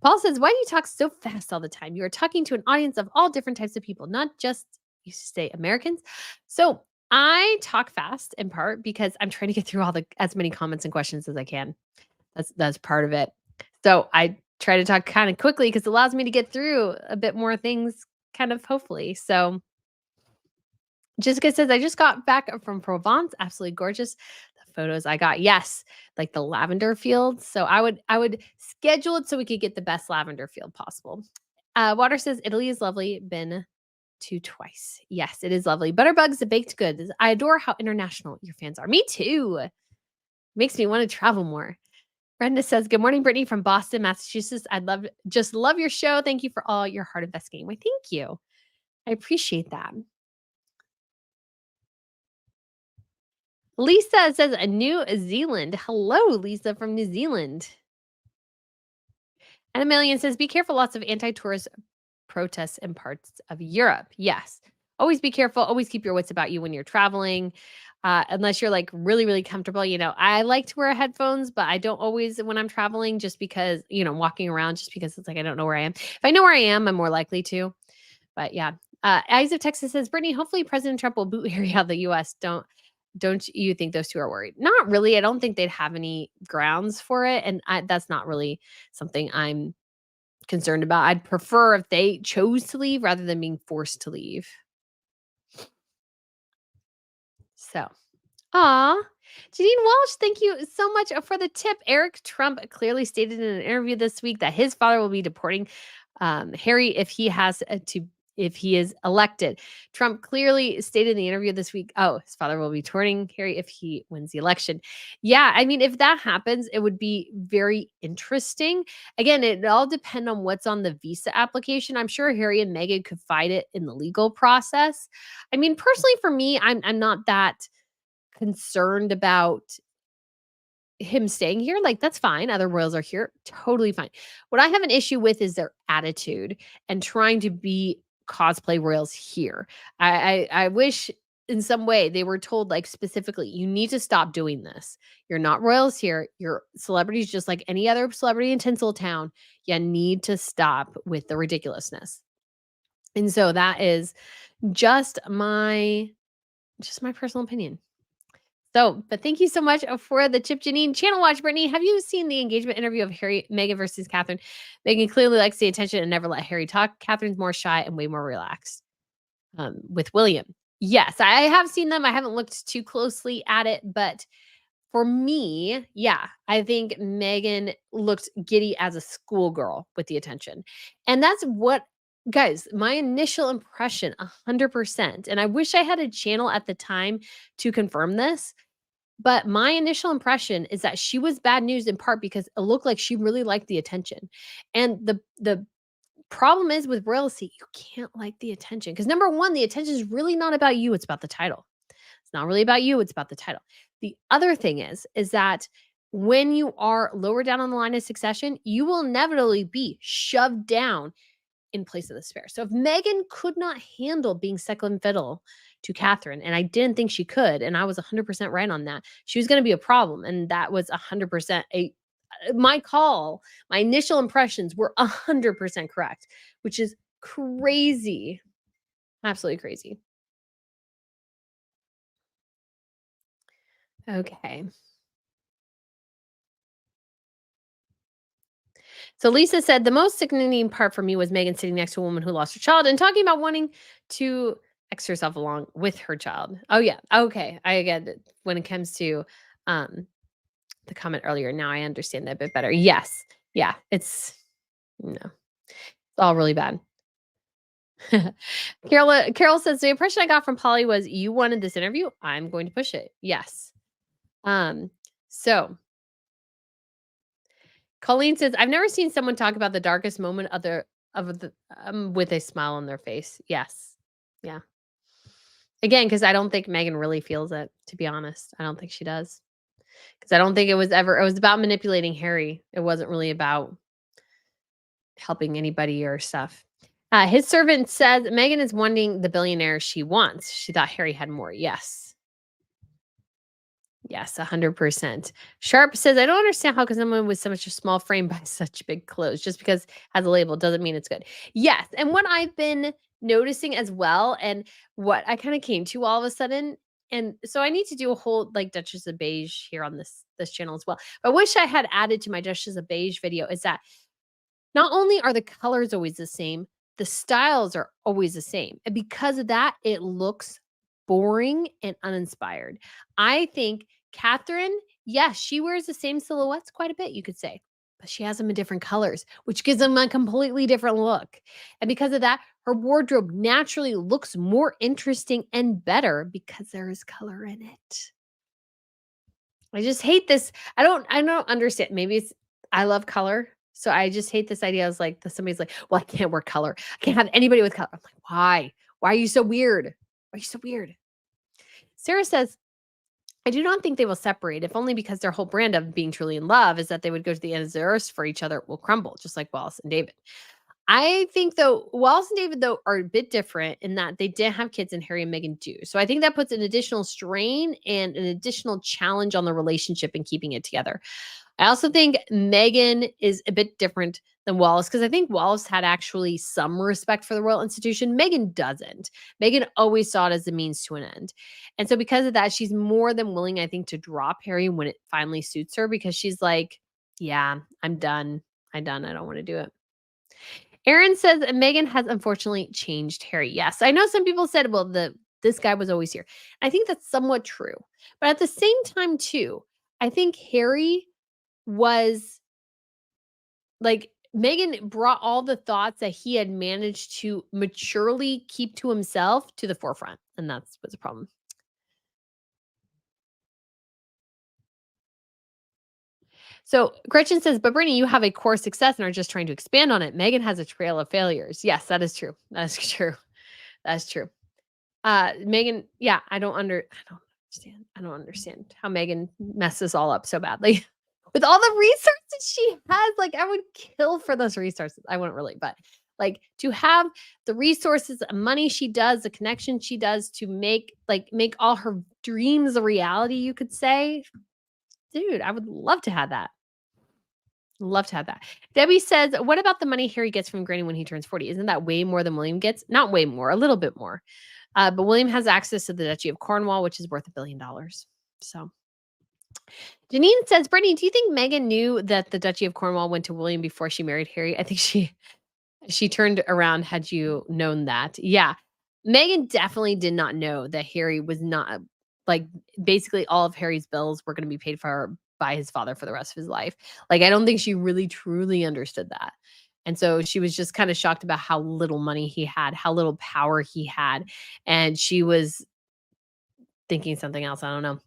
Paul says, why do you talk so fast all the time? You are talking to an audience of all different types of people, not just, you say, Americans. So I talk fast in part because I'm trying to get through as many comments and questions as I can. That's part of it. So I try to talk kind of quickly because it allows me to get through a bit more things, kind of hopefully. So Jessica says, I just got back from Provence. Absolutely gorgeous. The photos I got. Yes, like the lavender fields. So I would schedule it so we could get the best lavender field possible. Water says, Italy is lovely. Been to twice. Yes, it is lovely. Butterbugs, the baked goods. I adore how international your fans are. Me too. Makes me want to travel more. Brenda says, good morning, Brittany from Boston, Massachusetts. Just love your show. Thank you for all your hard investigating. Why, thank you. I appreciate that. Lisa says, New Zealand. Hello, Lisa from New Zealand. And Amelia says, be careful. Lots of anti-tourist protests in parts of Europe. Yes. Always be careful. Always keep your wits about you when you're traveling. Unless you're like really, really comfortable. I like to wear headphones, but I don't always when I'm traveling just because, walking around just because it's like I don't know where I am. If I know where I am, I'm more likely to. But yeah. Eyes of Texas says, Brittany, hopefully President Trump will boot Harry out of the US. Don't you think those two are worried? Not really. I don't think they'd have any grounds for it. And that's not really something I'm concerned about. I'd prefer if they chose to leave rather than being forced to leave. So, aw. Janine Walsh, thank you so much for the tip. Eric Trump clearly stated in an interview this week that his father will be deporting Harry if he is elected. Trump clearly stated in the interview this week, his father will be deporting Harry if he wins the election. Yeah, I mean, if that happens, it would be very interesting. Again, it all depends on what's on the visa application. I'm sure Harry and Meghan could fight it in the legal process. I mean, personally, for me, I'm not that concerned about him staying here. Like, that's fine. Other royals are here. Totally fine. What I have an issue with is their attitude and trying to be cosplay royals here. I wish in some way they were told, like, specifically, you need to stop doing this. You're not royals here. You're celebrities just like any other celebrity in Tinseltown. You need to stop with the ridiculousness. And so that is just my personal opinion. So, but thank you so much for the Chip Janine channel watch, Brittany. Have you seen the engagement interview of Harry, Meghan versus Catherine? Meghan clearly likes the attention and never let Harry talk. Catherine's more shy and way more relaxed. With William. Yes, I have seen them. I haven't looked too closely at it, but for me, yeah, I think Meghan looked giddy as a schoolgirl with the attention. And that's what, guys, my initial impression, 100%. And I wish I had a channel at the time to confirm this, but my initial impression is that she was bad news in part because it looked like she really liked the attention. And the problem is with royalty, you can't like the attention because number one, the attention is really not about you, it's about the title. It's not really about you, it's about the title. The other thing is that when you are lower down on the line of succession, you will inevitably be shoved down in place of the spare. So if Meghan could not handle being second fiddle to Catherine, and I didn't think she could, and I was 100% right on that, she was going to be a problem. And that was 100% my call. My initial impressions were 100% correct, which is crazy. Absolutely crazy. Okay. So Lisa said the most sickening part for me was Megan sitting next to a woman who lost her child and talking about wanting to X herself along with her child. Oh yeah. Okay. I get it. When it comes to um the comment earlier, now I understand that a bit better. Yes. Yeah. It's no. It's all really bad. Carol says the impression I got from Polly was you wanted this interview. I'm going to push it. Yes. Um, so Colleen says, I've never seen someone talk about the darkest moment of the with a smile on their face. Yes. Yeah. Again, because I don't think Megan really feels it, to be honest. I don't think she does. Because I don't think it was about manipulating Harry. It wasn't really about helping anybody or stuff. His servant says Megan is wanting the billionaire she wants. She thought Harry had more. Yes. Yes, 100%. Sharp says, I don't understand how because someone with so much a small frame buys such big clothes. Just because it has a label doesn't mean it's good. Yes. And what I've been noticing as well, and what I kind of came to all of a sudden, and so I need to do a whole like Duchess of Beige here on this channel as well. I wish I had added to my Duchess of Beige video is that not only are the colors always the same, the styles are always the same. And because of that, it looks boring and uninspired. I think Catherine, yes, she wears the same silhouettes quite a bit, you could say, but she has them in different colors, which gives them a completely different look. And because of that, her wardrobe naturally looks more interesting and better because there is color in it. I just hate this. I don't understand. Maybe it's I love color. So I just hate this idea. I was like, somebody's like, well, I can't wear color. I can't have anybody with color. I'm like, why? Why are you so weird? Why are you so weird? Sarah says, I do not think they will separate, if only because their whole brand of being truly in love is that they would go to the end of the earth for each other will crumble, just like Wallace and David. I think though Wallace and David though are a bit different in that they didn't have kids and Harry and Meghan do. So I think that puts an additional strain and an additional challenge on the relationship and keeping it together. I also think Meghan is a bit different than Wallace because I think Wallace had actually some respect for the royal institution. Meghan doesn't. Meghan always saw it as a means to an end. And so because of that, she's more than willing, I think, to drop Harry when it finally suits her because she's like, yeah, I'm done. I'm done. I don't want to do it. Aaron says Meghan has unfortunately changed Harry. Yes, I know some people said, well, this guy was always here. I think that's somewhat true. But at the same time, too, I think Harry was like Meghan brought all the thoughts that he had managed to maturely keep to himself to the forefront. And that's what's a problem. So Gretchen says, but Brittany, you have a core success and are just trying to expand on it. Meghan has a trail of failures. Yes, that is true. That is true. That's true. Meghan, yeah, I don't understand. I don't understand how Meghan messed this all up so badly. With all the resources she has, like I would kill for those resources. I wouldn't really, but like to have the resources, the money she does, the connection she does to make all her dreams a reality, you could say. Dude, I would love to have that. Love to have that. Debbie says, what about the money Harry gets from Granny when he turns 40? Isn't that way more than William gets? Not way more, a little bit more. But William has access to the Duchy of Cornwall, which is worth $1 billion. So Janine says, Brittany, do you think Megan knew that the Duchy of Cornwall went to William before she married Harry? I think she turned around had you known that. Yeah. Megan definitely did not know that Harry was not like basically all of Harry's bills were going to be paid for by his father for the rest of his life. Like I don't think she really truly understood that. And so she was just kind of shocked about how little money he had, how little power he had, and she was thinking something else. I don't know.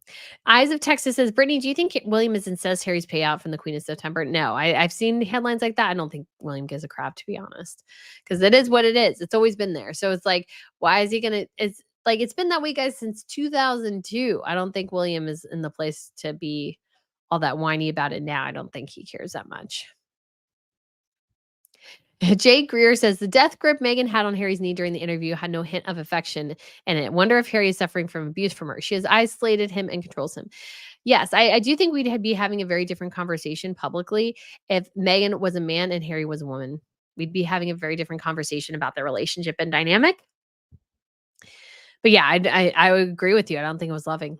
Eyes of Texas says, Brittany, do you think William is incensed Harry's payout from the Queen of September? No, I've seen headlines like that. I don't think William gives a crap, to be honest, because it is what it is. It's always been there. So it's like, why is he going to? It's like, it's been that way, guys, since 2002. I don't think William is in the place to be all that whiny about it now. I don't think he cares that much. Jay Greer says the death grip Meghan had on Harry's knee during the interview had no hint of affection in it. Wonder if Harry is suffering from abuse from her. She has isolated him and controls him. Yes, I do think we'd be having a very different conversation publicly if Meghan was a man and Harry was a woman. We'd be having a very different conversation about their relationship and dynamic. But yeah, I would agree with you. I don't think it was loving.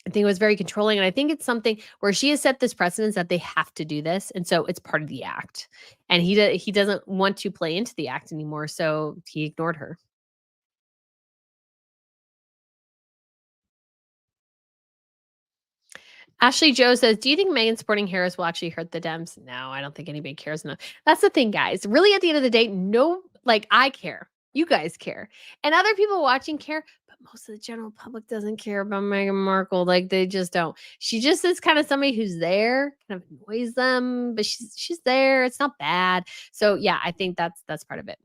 I think it was very controlling, and I think it's something where she has set this precedence that they have to do this, and so it's part of the act. And he doesn't want to play into the act anymore, so he ignored her. Ashley Joe says, "Do you think Megan supporting Harris will actually hurt the Dems?" No, I don't think anybody cares enough. That's the thing, guys. Really, at the end of the day, no, like I care. You guys care. And other people watching care, but most of the general public doesn't care about Meghan Markle. Like they just don't. She just is kind of somebody who's there, kind of annoys them, but she's there. It's not bad. So yeah, I think that's part of it.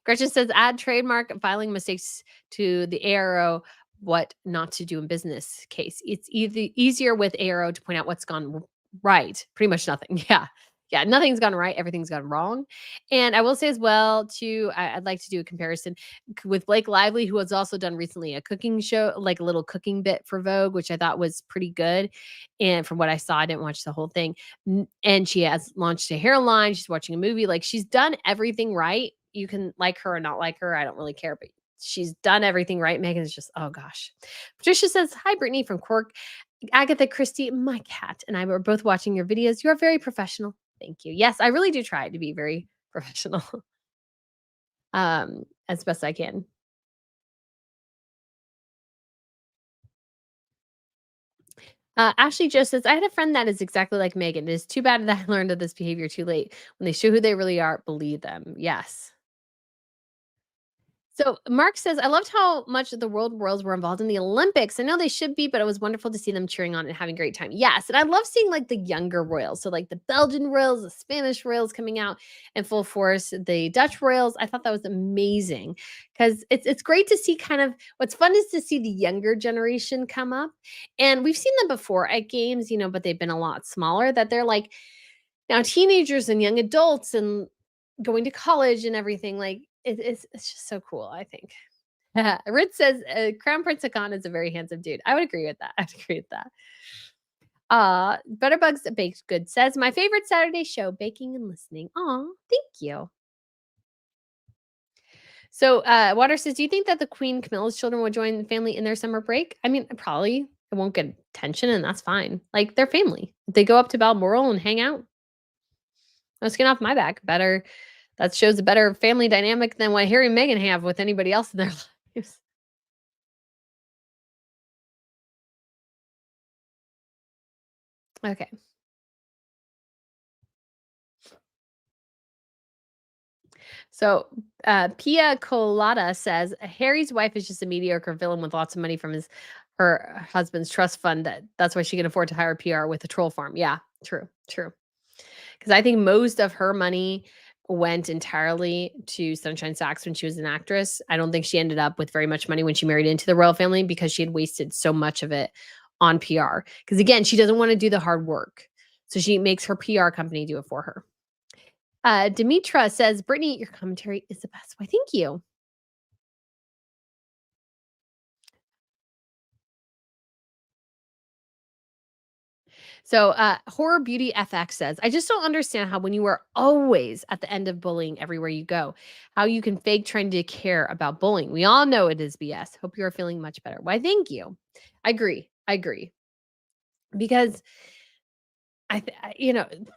Gretchen says, add trademark filing mistakes to the ARO, what not to do in business case. It's either easier with ARO to point out what's gone right. Pretty much nothing. Yeah. Yeah, nothing's gone right. Everything's gone wrong. And I will say as well, too, I'd like to do a comparison with Blake Lively, who has also done recently a cooking show, like a little cooking bit for Vogue, which I thought was pretty good. And from what I saw, I didn't watch the whole thing. And she has launched a hairline. She's watching a movie. Like she's done everything right. You can like her or not like her. I don't really care, but she's done everything right. Megan's just, oh gosh. Patricia says, hi, Brittany from Cork. Agatha Christie, my cat, and I were both watching your videos. You are very professional. Thank you. Yes, I really do try to be very professional as best I can. Ashley just says, I had a friend that is exactly like Megan. It is too bad that I learned of this behavior too late. When they show who they really are, believe them. Yes. So Mark says, I loved how much the world royals were involved in the Olympics. I know they should be, but it was wonderful to see them cheering on and having a great time. Yes. And I love seeing like the younger royals. So like the Belgian royals, the Spanish royals coming out in full force, the Dutch royals. I thought that was amazing because it's great to see kind of what's fun is to see the younger generation come up. And we've seen them before at games, but they've been a lot smaller that they're like now teenagers and young adults and going to college and everything, like, it's just so cool, I think. Ritz says, Crown Prince Hakan is a very handsome dude. I would agree with that. I'd agree with that. Butterbugs Baked Good says, my favorite Saturday show, baking and listening. Aw, thank you. So, Water says, do you think that the Queen Camilla's children would join the family in their summer break? I mean, probably. It won't get attention, and that's fine. Like, they're family. If they go up to Balmoral and hang out, let's get off my back. Better that shows a better family dynamic than what Harry and Meghan have with anybody else in their lives. Okay. So, Pia Colada says Harry's wife is just a mediocre villain with lots of money from her husband's trust fund. That's why she can afford to hire PR with a troll farm. Yeah, true, true. Because I think most of her money went entirely to Sunshine Sachs when she was an actress. I don't think she ended up with very much money when she married into the royal family because she had wasted so much of it on PR. Because again, she doesn't want to do the hard work. So she makes her PR company do it for her. Demetra says, Brittany, your commentary is the best. Why, thank you. So, Horror Beauty FX says, I just don't understand how, when you are always at the end of bullying everywhere you go, how you can fake trying to care about bullying. We all know it is BS. Hope you are feeling much better. Why, thank you. I agree. I agree. Because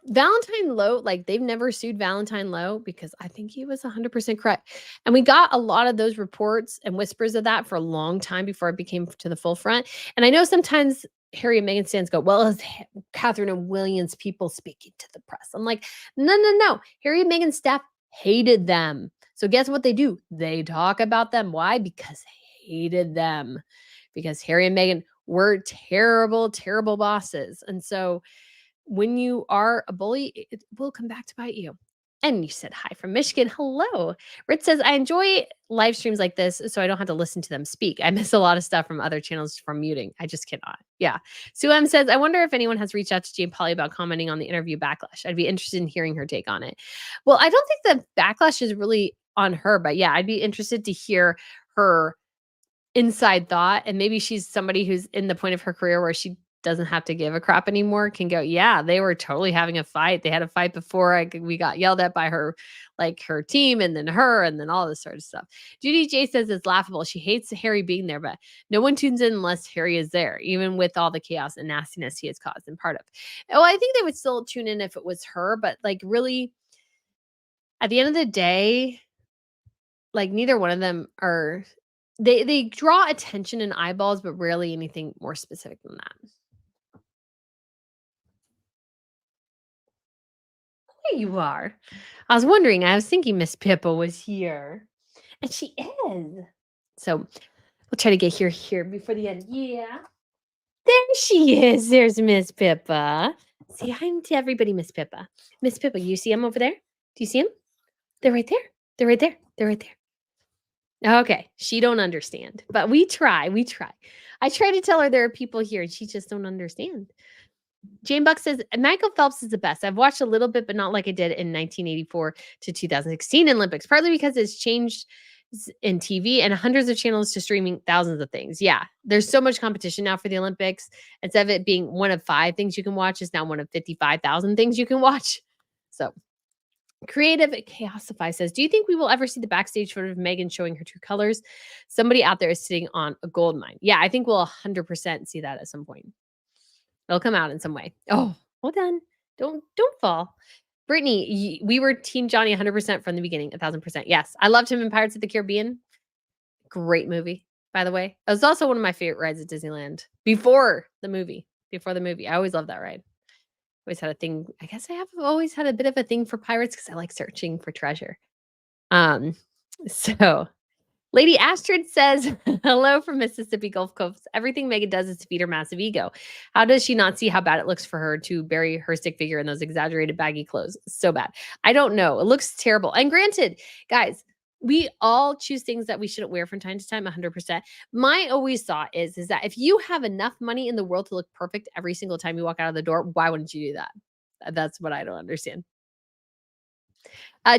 Valentine Lowe, like, they've never sued Valentine Lowe because I think he was 100% correct. And we got a lot of those reports and whispers of that for a long time before it became to the full front. And I know sometimes Harry and Meghan stands go, well, it's Catherine and William's people speaking to the press. I'm like, no, no, no. Harry and Meghan's staff hated them. So guess what they do? They talk about them. Why? Because they hated them. Because Harry and Meghan were terrible, terrible bosses. And so when you are a bully, it will come back to bite you. And you said hi from Michigan. Hello. Rich says, I enjoy live streams like this so I don't have to listen to them speak. I miss a lot of stuff from other channels from muting. I just cannot. Yeah. Sue M says, I wonder if anyone has reached out to Jane Polly about commenting on the interview backlash. I'd be interested in hearing her take on it. Well, I don't think the backlash is really on her, but yeah, I'd be interested to hear her inside thought, and maybe she's somebody who's in the point of her career where she doesn't have to give a crap anymore, can go, yeah, they were totally having a fight. They had a fight before we got yelled at by her, like her team, and then her, and then all this sort of stuff. Judy J says it's laughable. She hates Harry being there, but no one tunes in unless Harry is there, even with all the chaos and nastiness he has caused and part of. Well, I think they would still tune in if it was her, but like really, at the end of the day, like neither one of them are, they draw attention and eyeballs, but rarely anything more specific than that. There you are. I was wondering, I was thinking Miss Pippa was here. And she is. So we'll try to get here before the end. Yeah. There she is. There's Miss Pippa. Say hi to everybody, Miss Pippa. Miss Pippa, you see them over there? Do you see them? They're right there. They're right there. They're right there. Okay. She don't understand. But we try. We try. I try to tell her there are people here and she just don't understand. Jane Buck says, Michael Phelps is the best. I've watched a little bit, but not like I did in 1984 to 2016 Olympics, partly because it's changed in TV and hundreds of channels to streaming thousands of things. Yeah, there's so much competition now for the Olympics. Instead of it being one of 5 things you can watch, it's now one of 55,000 things you can watch. So Creative Chaosify says, do you think we will ever see the backstage footage of Meghan showing her true colors? Somebody out there is sitting on a gold mine. Yeah, I think we'll 100% see that at some point. It'll come out in some way. Oh, hold on. Don't fall. Brittany, we were Team Johnny 100% from the beginning, 1,000%. Yes, I loved him in Pirates of the Caribbean. Great movie, by the way. It was also one of my favorite rides at Disneyland before the movie. Before the movie, I always loved that ride. Always had a thing. I guess I have always had a bit of a thing for pirates because I like searching for treasure. So Lady Astrid says, hello from Mississippi Gulf Coast. Everything Meghan does is to feed her massive ego. How does she not see how bad it looks for her to bury her stick figure in those exaggerated baggy clothes? So bad. I don't know. It looks terrible. And granted, guys, we all choose things that we shouldn't wear from time to time, 100%. My always thought is that if you have enough money in the world to look perfect every single time you walk out of the door, why wouldn't you do that? That's what I don't understand.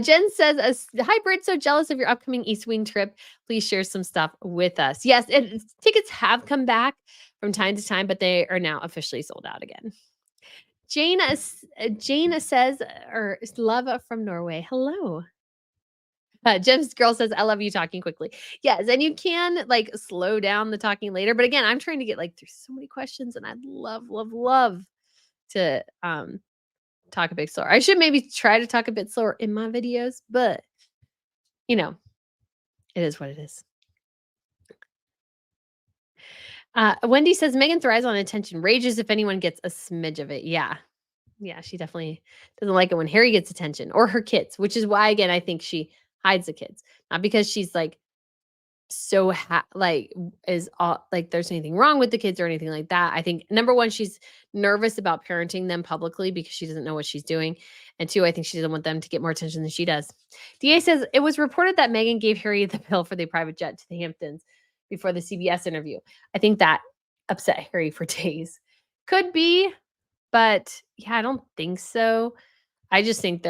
Jen says, hi, Britt. So jealous of your upcoming East Wing trip. Please share some stuff with us. Yes, tickets have come back from time to time, but they are now officially sold out again. Jane says, or love from Norway. Hello. Jim's girl says, I love you talking quickly. Yes, and you can like slow down the talking later. But again, I'm trying to get like through so many questions, and I'd love to talk a bit slower. I should maybe try to talk a bit slower in my videos, but it is what it is. Wendy says Meghan thrives on attention, rages if anyone gets a smidge of it. Yeah, she definitely doesn't like it when Harry gets attention or her kids, which is why again I think she hides the kids, not because she's like so is all like there's anything wrong with the kids or anything like that. I think number one, she's nervous about parenting them publicly because she doesn't know what she's doing. And 2, I think she doesn't want them to get more attention than she does. DA says it was reported that Meghan gave Harry the bill for the private jet to the Hamptons before the CBS interview. I think that upset Harry for days. Could be, but yeah, I don't think so. I just think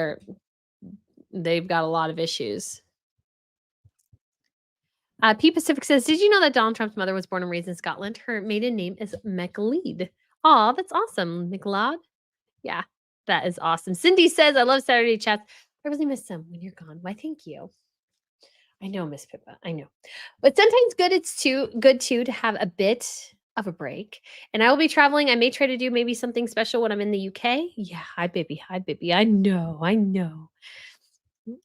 they've got a lot of issues. P Pacific says, did you know that Donald Trump's mother was born and raised in Scotland? Her maiden name is McLeod. Aw, that's awesome, McLeod. Yeah, that is awesome. Cindy says, "I love Saturday chats. I really miss them when you're gone." Why, thank you. I know, Miss Pippa. I know. But sometimes good too to have a bit of a break. And I will be traveling. I may try to do maybe something special when I'm in the UK. Yeah, hi baby. Hi baby. I know. I know.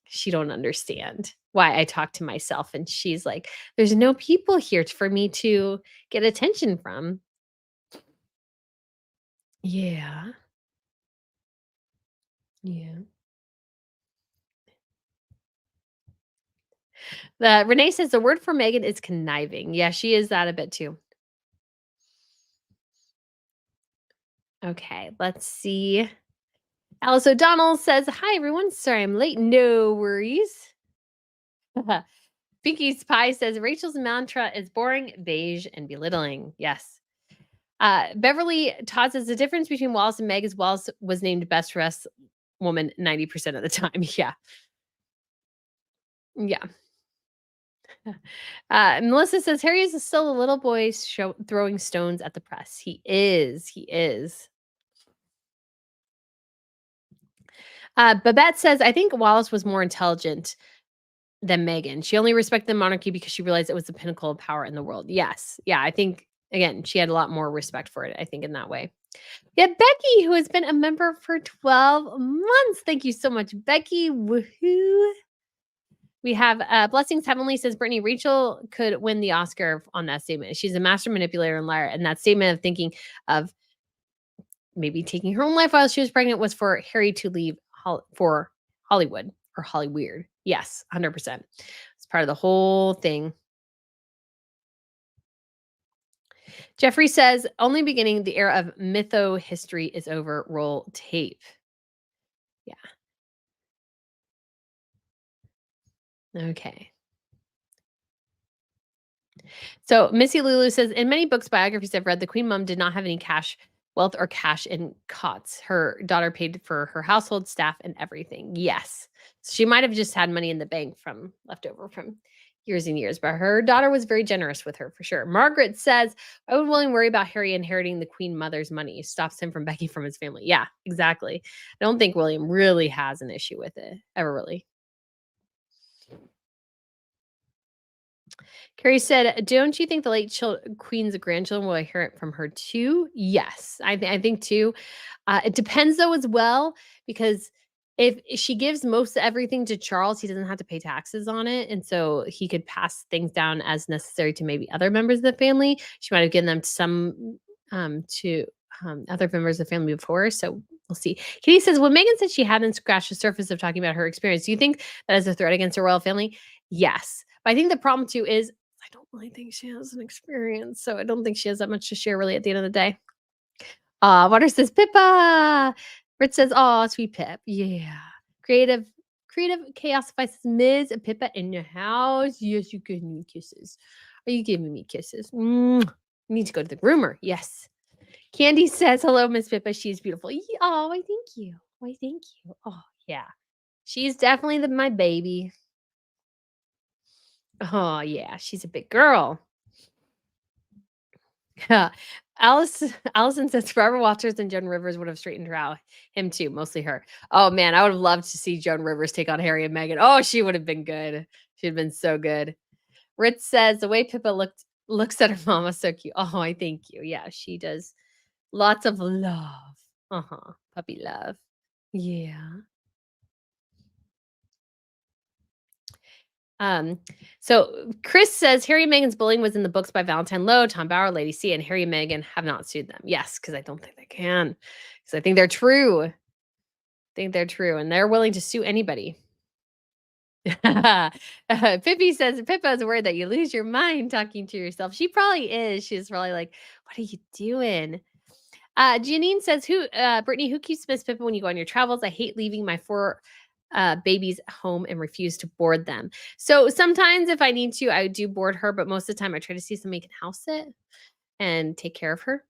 She don't understand why I talk to myself and she's like, "There's no people here for me to get attention from." Yeah. Yeah. The Renee says the word for Megan is conniving. Yeah, she is that a bit too. Okay, let's see. Alice O'Donnell says, "Hi, everyone. Sorry I'm late. No worries." Pinky's Pie says, "Rachel's mantra is boring, beige, and belittling." Yes. Beverly Todd says, "The difference between Wallace and Meg is Wallace was named best dressed woman 90% of the time." Yeah. Yeah. Melissa says, "Harry is still a little boy throwing stones at the press." He is. He is. Babette says, "I think Wallace was more intelligent than Meghan. She only respected the monarchy because she realized it was the pinnacle of power in the world." Yes. Yeah, I think again, she had a lot more respect for it, I think, in that way. Yeah, Becky, who has been a member for 12 months. Thank you so much, Becky. Woohoo. We have Blessings Heavenly says Brittany Rachel could win the Oscar on that statement. She's a master manipulator and liar. And that statement of thinking of maybe taking her own life while she was pregnant was for Harry to leave for Hollywood or Holly Weird. Yes, 100%. It's part of the whole thing. Jeffrey says, "Only beginning, the era of mytho history is over. Roll tape." Yeah. Okay. So Missy Lulu says, "In many books, biographies I've read, the Queen Mum did not have any cash wealth or cash in cots. Her daughter paid for her household staff and everything." Yes. So she might have just had money in the bank from leftover from years and years, but her daughter was very generous with her for sure. Margaret says, "I would willing worry about Harry inheriting the Queen Mother's money. It stops him from begging from his family." Yeah, exactly. I don't think William really has an issue with it, ever really. Carrie said, "Don't you think the late queen's grandchildren will inherit from her too?" Yes, I think too. It depends though as well because if she gives most everything to Charles, he doesn't have to pay taxes on it, and so he could pass things down as necessary to maybe other members of the family. She might have given them to other members of the family before, so we'll see. Katie says, "When Megan said she hadn't scratched the surface of talking about her experience, do you think that is a threat against the royal family?" Yes, but I think the problem too is I don't really think she has an experience, so I don't think she has that much to share really at the end of the day. Water says, "Pippa." Rich says, "Aw, sweet Pip." Yeah. Creative creative chaosify says, "Ms. Pippa in your house." Yes, you give me kisses. Are you giving me kisses? You need to go to the groomer. Yes. Candy says, "Hello, Miss Pippa. She's beautiful." Oh, why thank you. Why thank you. Oh, yeah. She's definitely my baby. Oh, yeah. She's a big girl. Yeah. Alice Allison says Barbara Walters and Joan Rivers would have straightened her out. Him too, mostly her. Oh man, I would have loved to see Joan Rivers take on Harry and Meghan. Oh, she would have been good. She'd have been so good. Ritz says the way Pippa looks at her mama so cute. Oh, I thank you. Yeah, she does lots of love. Uh-huh. Puppy love. Yeah. Um, so Chris says Harry and Meghan's bullying was in the books by Valentine Lowe, Tom Bauer, Lady C, and Harry and Meghan have not sued them. Yes, because I don't think they can. Because I think they're true. I think they're true, and they're willing to sue anybody. Pippi says Pippa is worried that you lose your mind talking to yourself. She probably is. She's probably like, "What are you doing?" Janine says, Brittany, who keeps Miss Pippa when you go on your travels? I hate leaving my four babies home and refuse to board them. So sometimes if I need to, I do board her, but most of the time I try to see somebody can house sit and take care of her.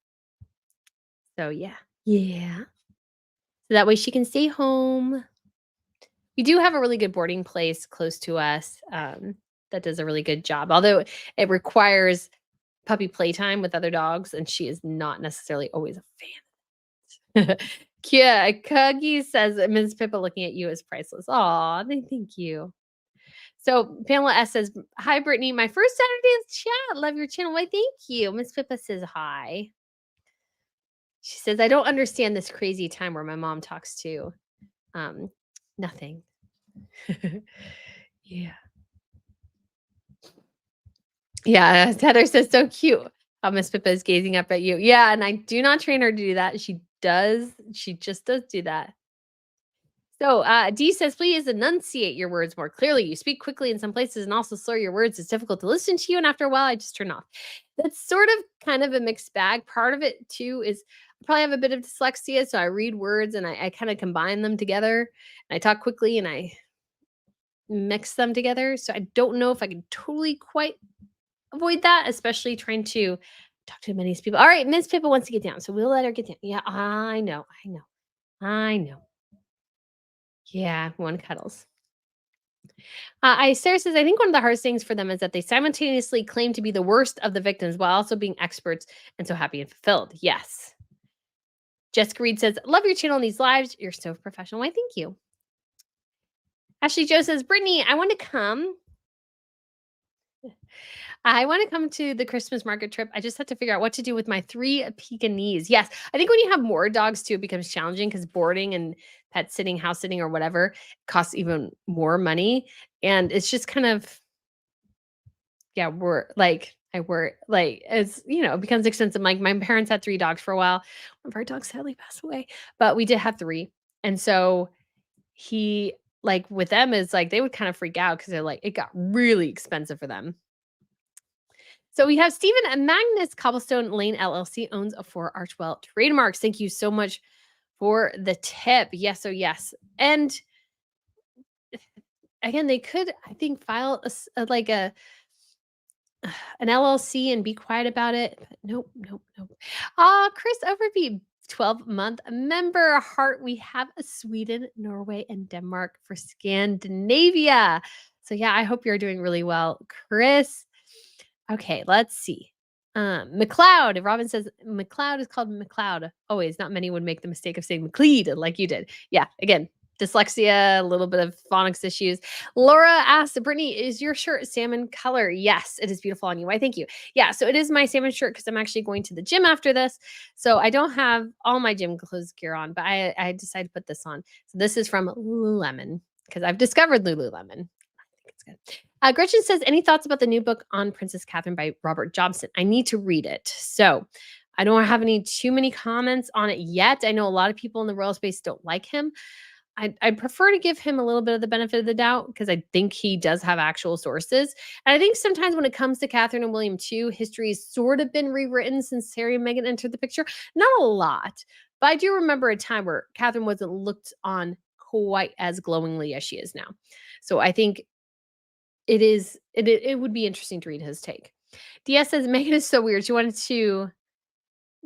So yeah. Yeah. So that way she can stay home. We do have a really good boarding place close to us that does a really good job. Although it requires puppy playtime with other dogs, and she is not necessarily always a fan. Yeah, Cuggy says Ms. Pippa looking at you is priceless. Aw, thank you. So Pamela S says, "Hi, Brittany. My first Saturday's chat. Love your channel. Why, thank you." Miss Pippa says hi. She says, "I don't understand this crazy time where my mom talks to um nothing." Yeah. Yeah. Heather says, "So cute." How Miss Pippa is gazing up at you. Yeah, and I do not train her to do that. She does. She just does do that. So, D says, "Please enunciate your words more clearly. You speak quickly in some places and also slur your words. It's difficult to listen to you. And after a while, I just turn off." That's sort of kind of a mixed bag. Part of it, too, is I probably have a bit of dyslexia. So I read words and I kind of combine them together. And I talk quickly and I mix them together. So I don't know if I can totally quite avoid that, especially trying to talk to many people. All right, Miss Pippa wants to get down. So we'll let her get down. Yeah, I know. I know. I know. Yeah, one cuddles. I Sarah says, "I think one of the hardest things for them is that they simultaneously claim to be the worst of the victims while also being experts and so happy and fulfilled." Yes. Jessica Reed says, "Love your channel and these lives. You're so professional." Why, thank you. Ashley Joe says, "Brittany, I want to come. I want to come to the Christmas market trip. I just have to figure out what to do with my 3 Pekingese." Yes. I think when you have more dogs too, it becomes challenging because boarding and pet sitting, house sitting, or whatever costs even more money. And it's just kind of, yeah, it's, it becomes expensive. Like my parents had 3 dogs for a while. One of our dogs sadly passed away, but we did have 3. And so he like with them is like they would kind of freak out because they're like it got really expensive for them. So we have Stephen and Magnus Cobblestone Lane LLC owns a 4 Archwell trademarks. Thank you so much for the tip. Yes, so yes. And again, they could, I think, file like an LLC and be quiet about it. But nope, nope, nope. Chris Overby, 12-month member heart. We have a Sweden, Norway, and Denmark for Scandinavia. So yeah, I hope you're doing really well, Chris. Okay, let's see. McLeod. Robin says McLeod is called McLeod. Always, not many would make the mistake of saying McLeod like you did. Yeah, again, dyslexia, a little bit of phonics issues. Laura asked, "Brittany, is your shirt salmon color?" Yes, it is beautiful on you. Why, thank you. Yeah, so it is my salmon shirt because I'm actually going to the gym after this. So I don't have all my gym clothes gear on, but I decided to put this on. So this is from Lululemon because I've discovered Lululemon. I think it's good. Gretchen says, "Any thoughts about the new book on Princess Catherine by Robert Jobson?" I need to read it. So I don't have any too many comments on it yet. I know a lot of people in the royal space don't like him. I'd prefer to give him a little bit of the benefit of the doubt because I think he does have actual sources. And I think sometimes when it comes to Catherine and William too, history has sort of been rewritten since Harry and Meghan entered the picture. Not a lot, but I do remember a time where Catherine wasn't looked on quite as glowingly as she is now. So I think it would be interesting to read his take. DS says Meghan is so weird. She wanted to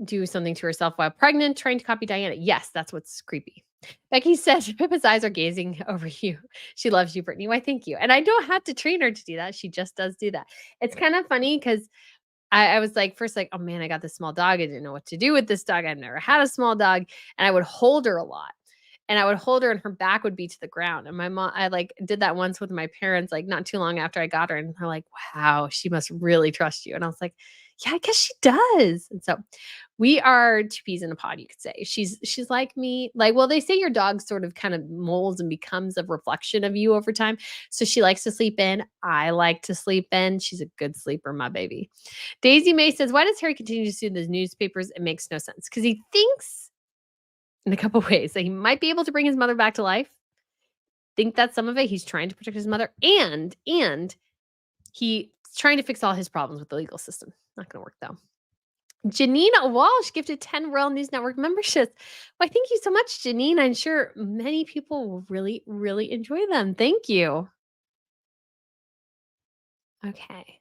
do something to herself while pregnant, trying to copy Diana. Yes, that's what's creepy. Becky says Pippa's eyes are gazing over you. She loves you, Brittany. Why, thank you. And I don't have to train her to do that. She just does do that. It's kind of funny because I was like, first, like, oh man, I got this small dog. I didn't know what to do with this dog. I've never had a small dog. And I would hold her a lot. And I would hold her and her back would be to the ground. And my mom, I like did that once with my parents, like not too long after I got her. And they're like, wow, she must really trust you. And I was like, yeah, I guess she does. And so we are 2 peas in a pod, you could say. She's like me. Like, well, they say your dog sort of kind of molds and becomes a reflection of you over time. So she likes to sleep in. I like to sleep in. She's a good sleeper, my baby. Daisy May says, "Why does Harry continue to sue the newspapers? It makes no sense." Because he thinks in a couple ways that he might be able to bring his mother back to life. Think that's some of it. He's trying to protect his mother and he's trying to fix all his problems with the legal system. Not going to work though. Janine Walsh gifted 10 Royal News Network memberships. Why, thank you so much, Janine. I'm sure many people will really, really enjoy them. Thank you. Okay.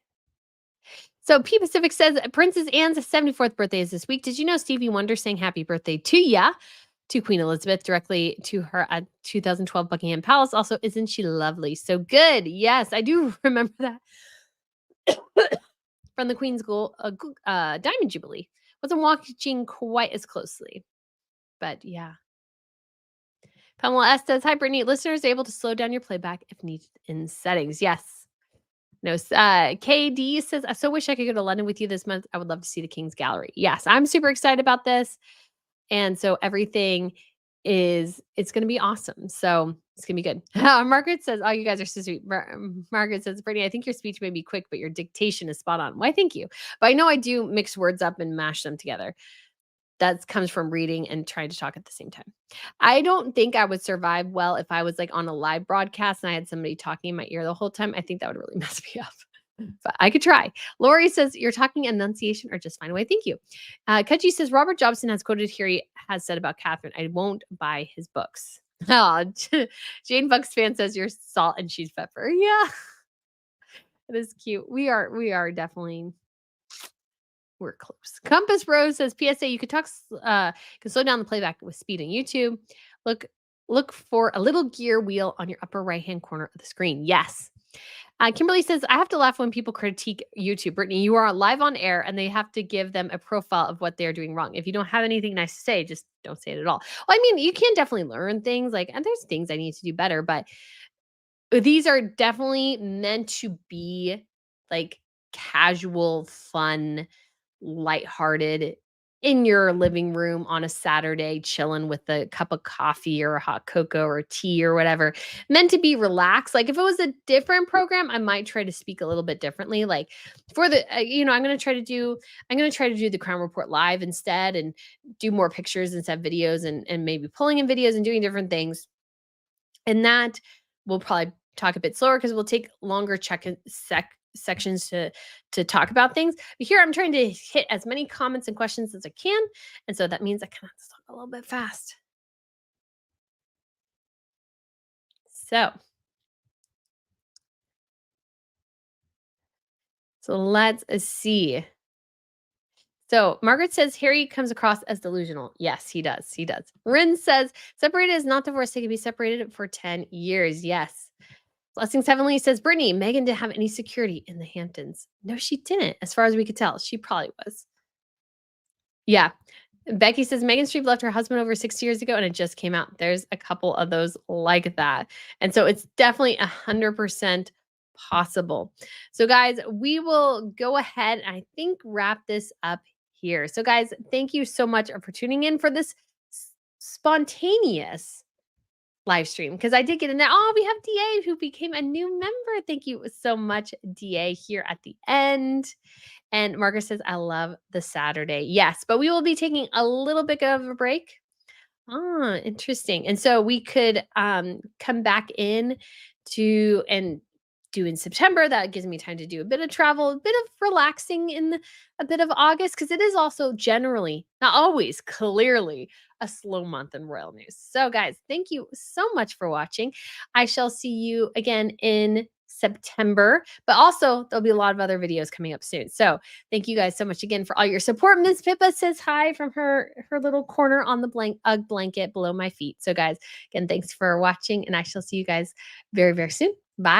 So P Pacific says Princess Anne's 74th birthday is this week. Did you know Stevie Wonder sang happy birthday to ya, to Queen Elizabeth directly to her at 2012 Buckingham Palace? Also, isn't she lovely? So good. Yes, I do remember that. from the Queen's Diamond Jubilee. Wasn't watching quite as closely, but yeah. Pamela S says, "Hi, Brittany. Listeners able to slow down your playback if needed in settings." Yes. No, KD says, "I so wish I could go to London with you this month. I would love to see the King's Gallery." Yes, I'm super excited about this. And so everything it's going to be awesome. So it's going to be good. Margaret says, "Oh, you guys are so sweet." Margaret says, "Brittany, I think your speech may be quick, but your dictation is spot on." Why, thank you. But I know I do mix words up and mash them together. That comes from reading and trying to talk at the same time. I don't think I would survive well if I was like on a live broadcast and I had somebody talking in my ear the whole time. I think that would really mess me up. But I could try. Lori says, "You're talking enunciation or just fine away." Thank you. Kachi says, "Robert Jobson has quoted here he has said about Catherine, I won't buy his books." Oh, Jane Bucks fan says, "You're salt and she's pepper." Yeah, it is cute. We are definitely we're close. Compass Rose says, "PSA, you could can slow down the playback with speed on YouTube. Look look for a little gear wheel on your upper right-hand corner of the screen." Yes. Kimberly says, "I have to laugh when people critique YouTube. Brittany, you are live on air and they have to give them a profile of what they're doing wrong. If you don't have anything nice to say, just don't say it at all." Well, I mean, you can definitely learn things and there's things I need to do better, but these are definitely meant to be like casual, fun, lighthearted in your living room on a Saturday, chilling with a cup of coffee or a hot cocoa or tea or whatever, meant to be relaxed. Like if it was a different program, I might try to speak a little bit differently. Like for the, I'm going to try to do the Crown Report live instead and do more pictures instead of videos and maybe pulling in videos and doing different things. And that will probably talk a bit slower because we'll take longer sections to talk about things. But here I'm trying to hit as many comments and questions as I can. And so that means I kind of have to talk a little bit fast. So let's see. So Margaret says Harry comes across as delusional. Yes, he does. He does. Rin says separated is not divorced. They can be separated for 10 years. Yes. Blessings Heavenly says, "Brittany, Meghan didn't have any security in the Hamptons." No, she didn't. As far as we could tell, she probably was. Yeah. Becky says, "Megan Streep left her husband over 6 years ago and it just came out." There's a couple of those like that. And so it's definitely 100% possible. So guys, we will go ahead and I think wrap this up here. So guys, thank you so much for tuning in for this spontaneous live stream because I did get in there. Oh, we have DA who became a new member. Thank you so much, DA, here at the end. And Margaret says, "I love the Saturday." Yes, but we will be taking a little bit of a break. Ah, interesting. And so we could come back in and do in September. That gives me time to do a bit of travel, a bit of relaxing in a bit of August, because it is also generally, not always, clearly a slow month in royal news. So guys, thank you so much for watching. I shall see you again in September, but also there'll be a lot of other videos coming up soon. So thank you guys so much again for all your support. Miss Pippa says hi from her little corner on the UGG blanket below my feet. So guys, again, thanks for watching and I shall see you guys very, very soon. Bye.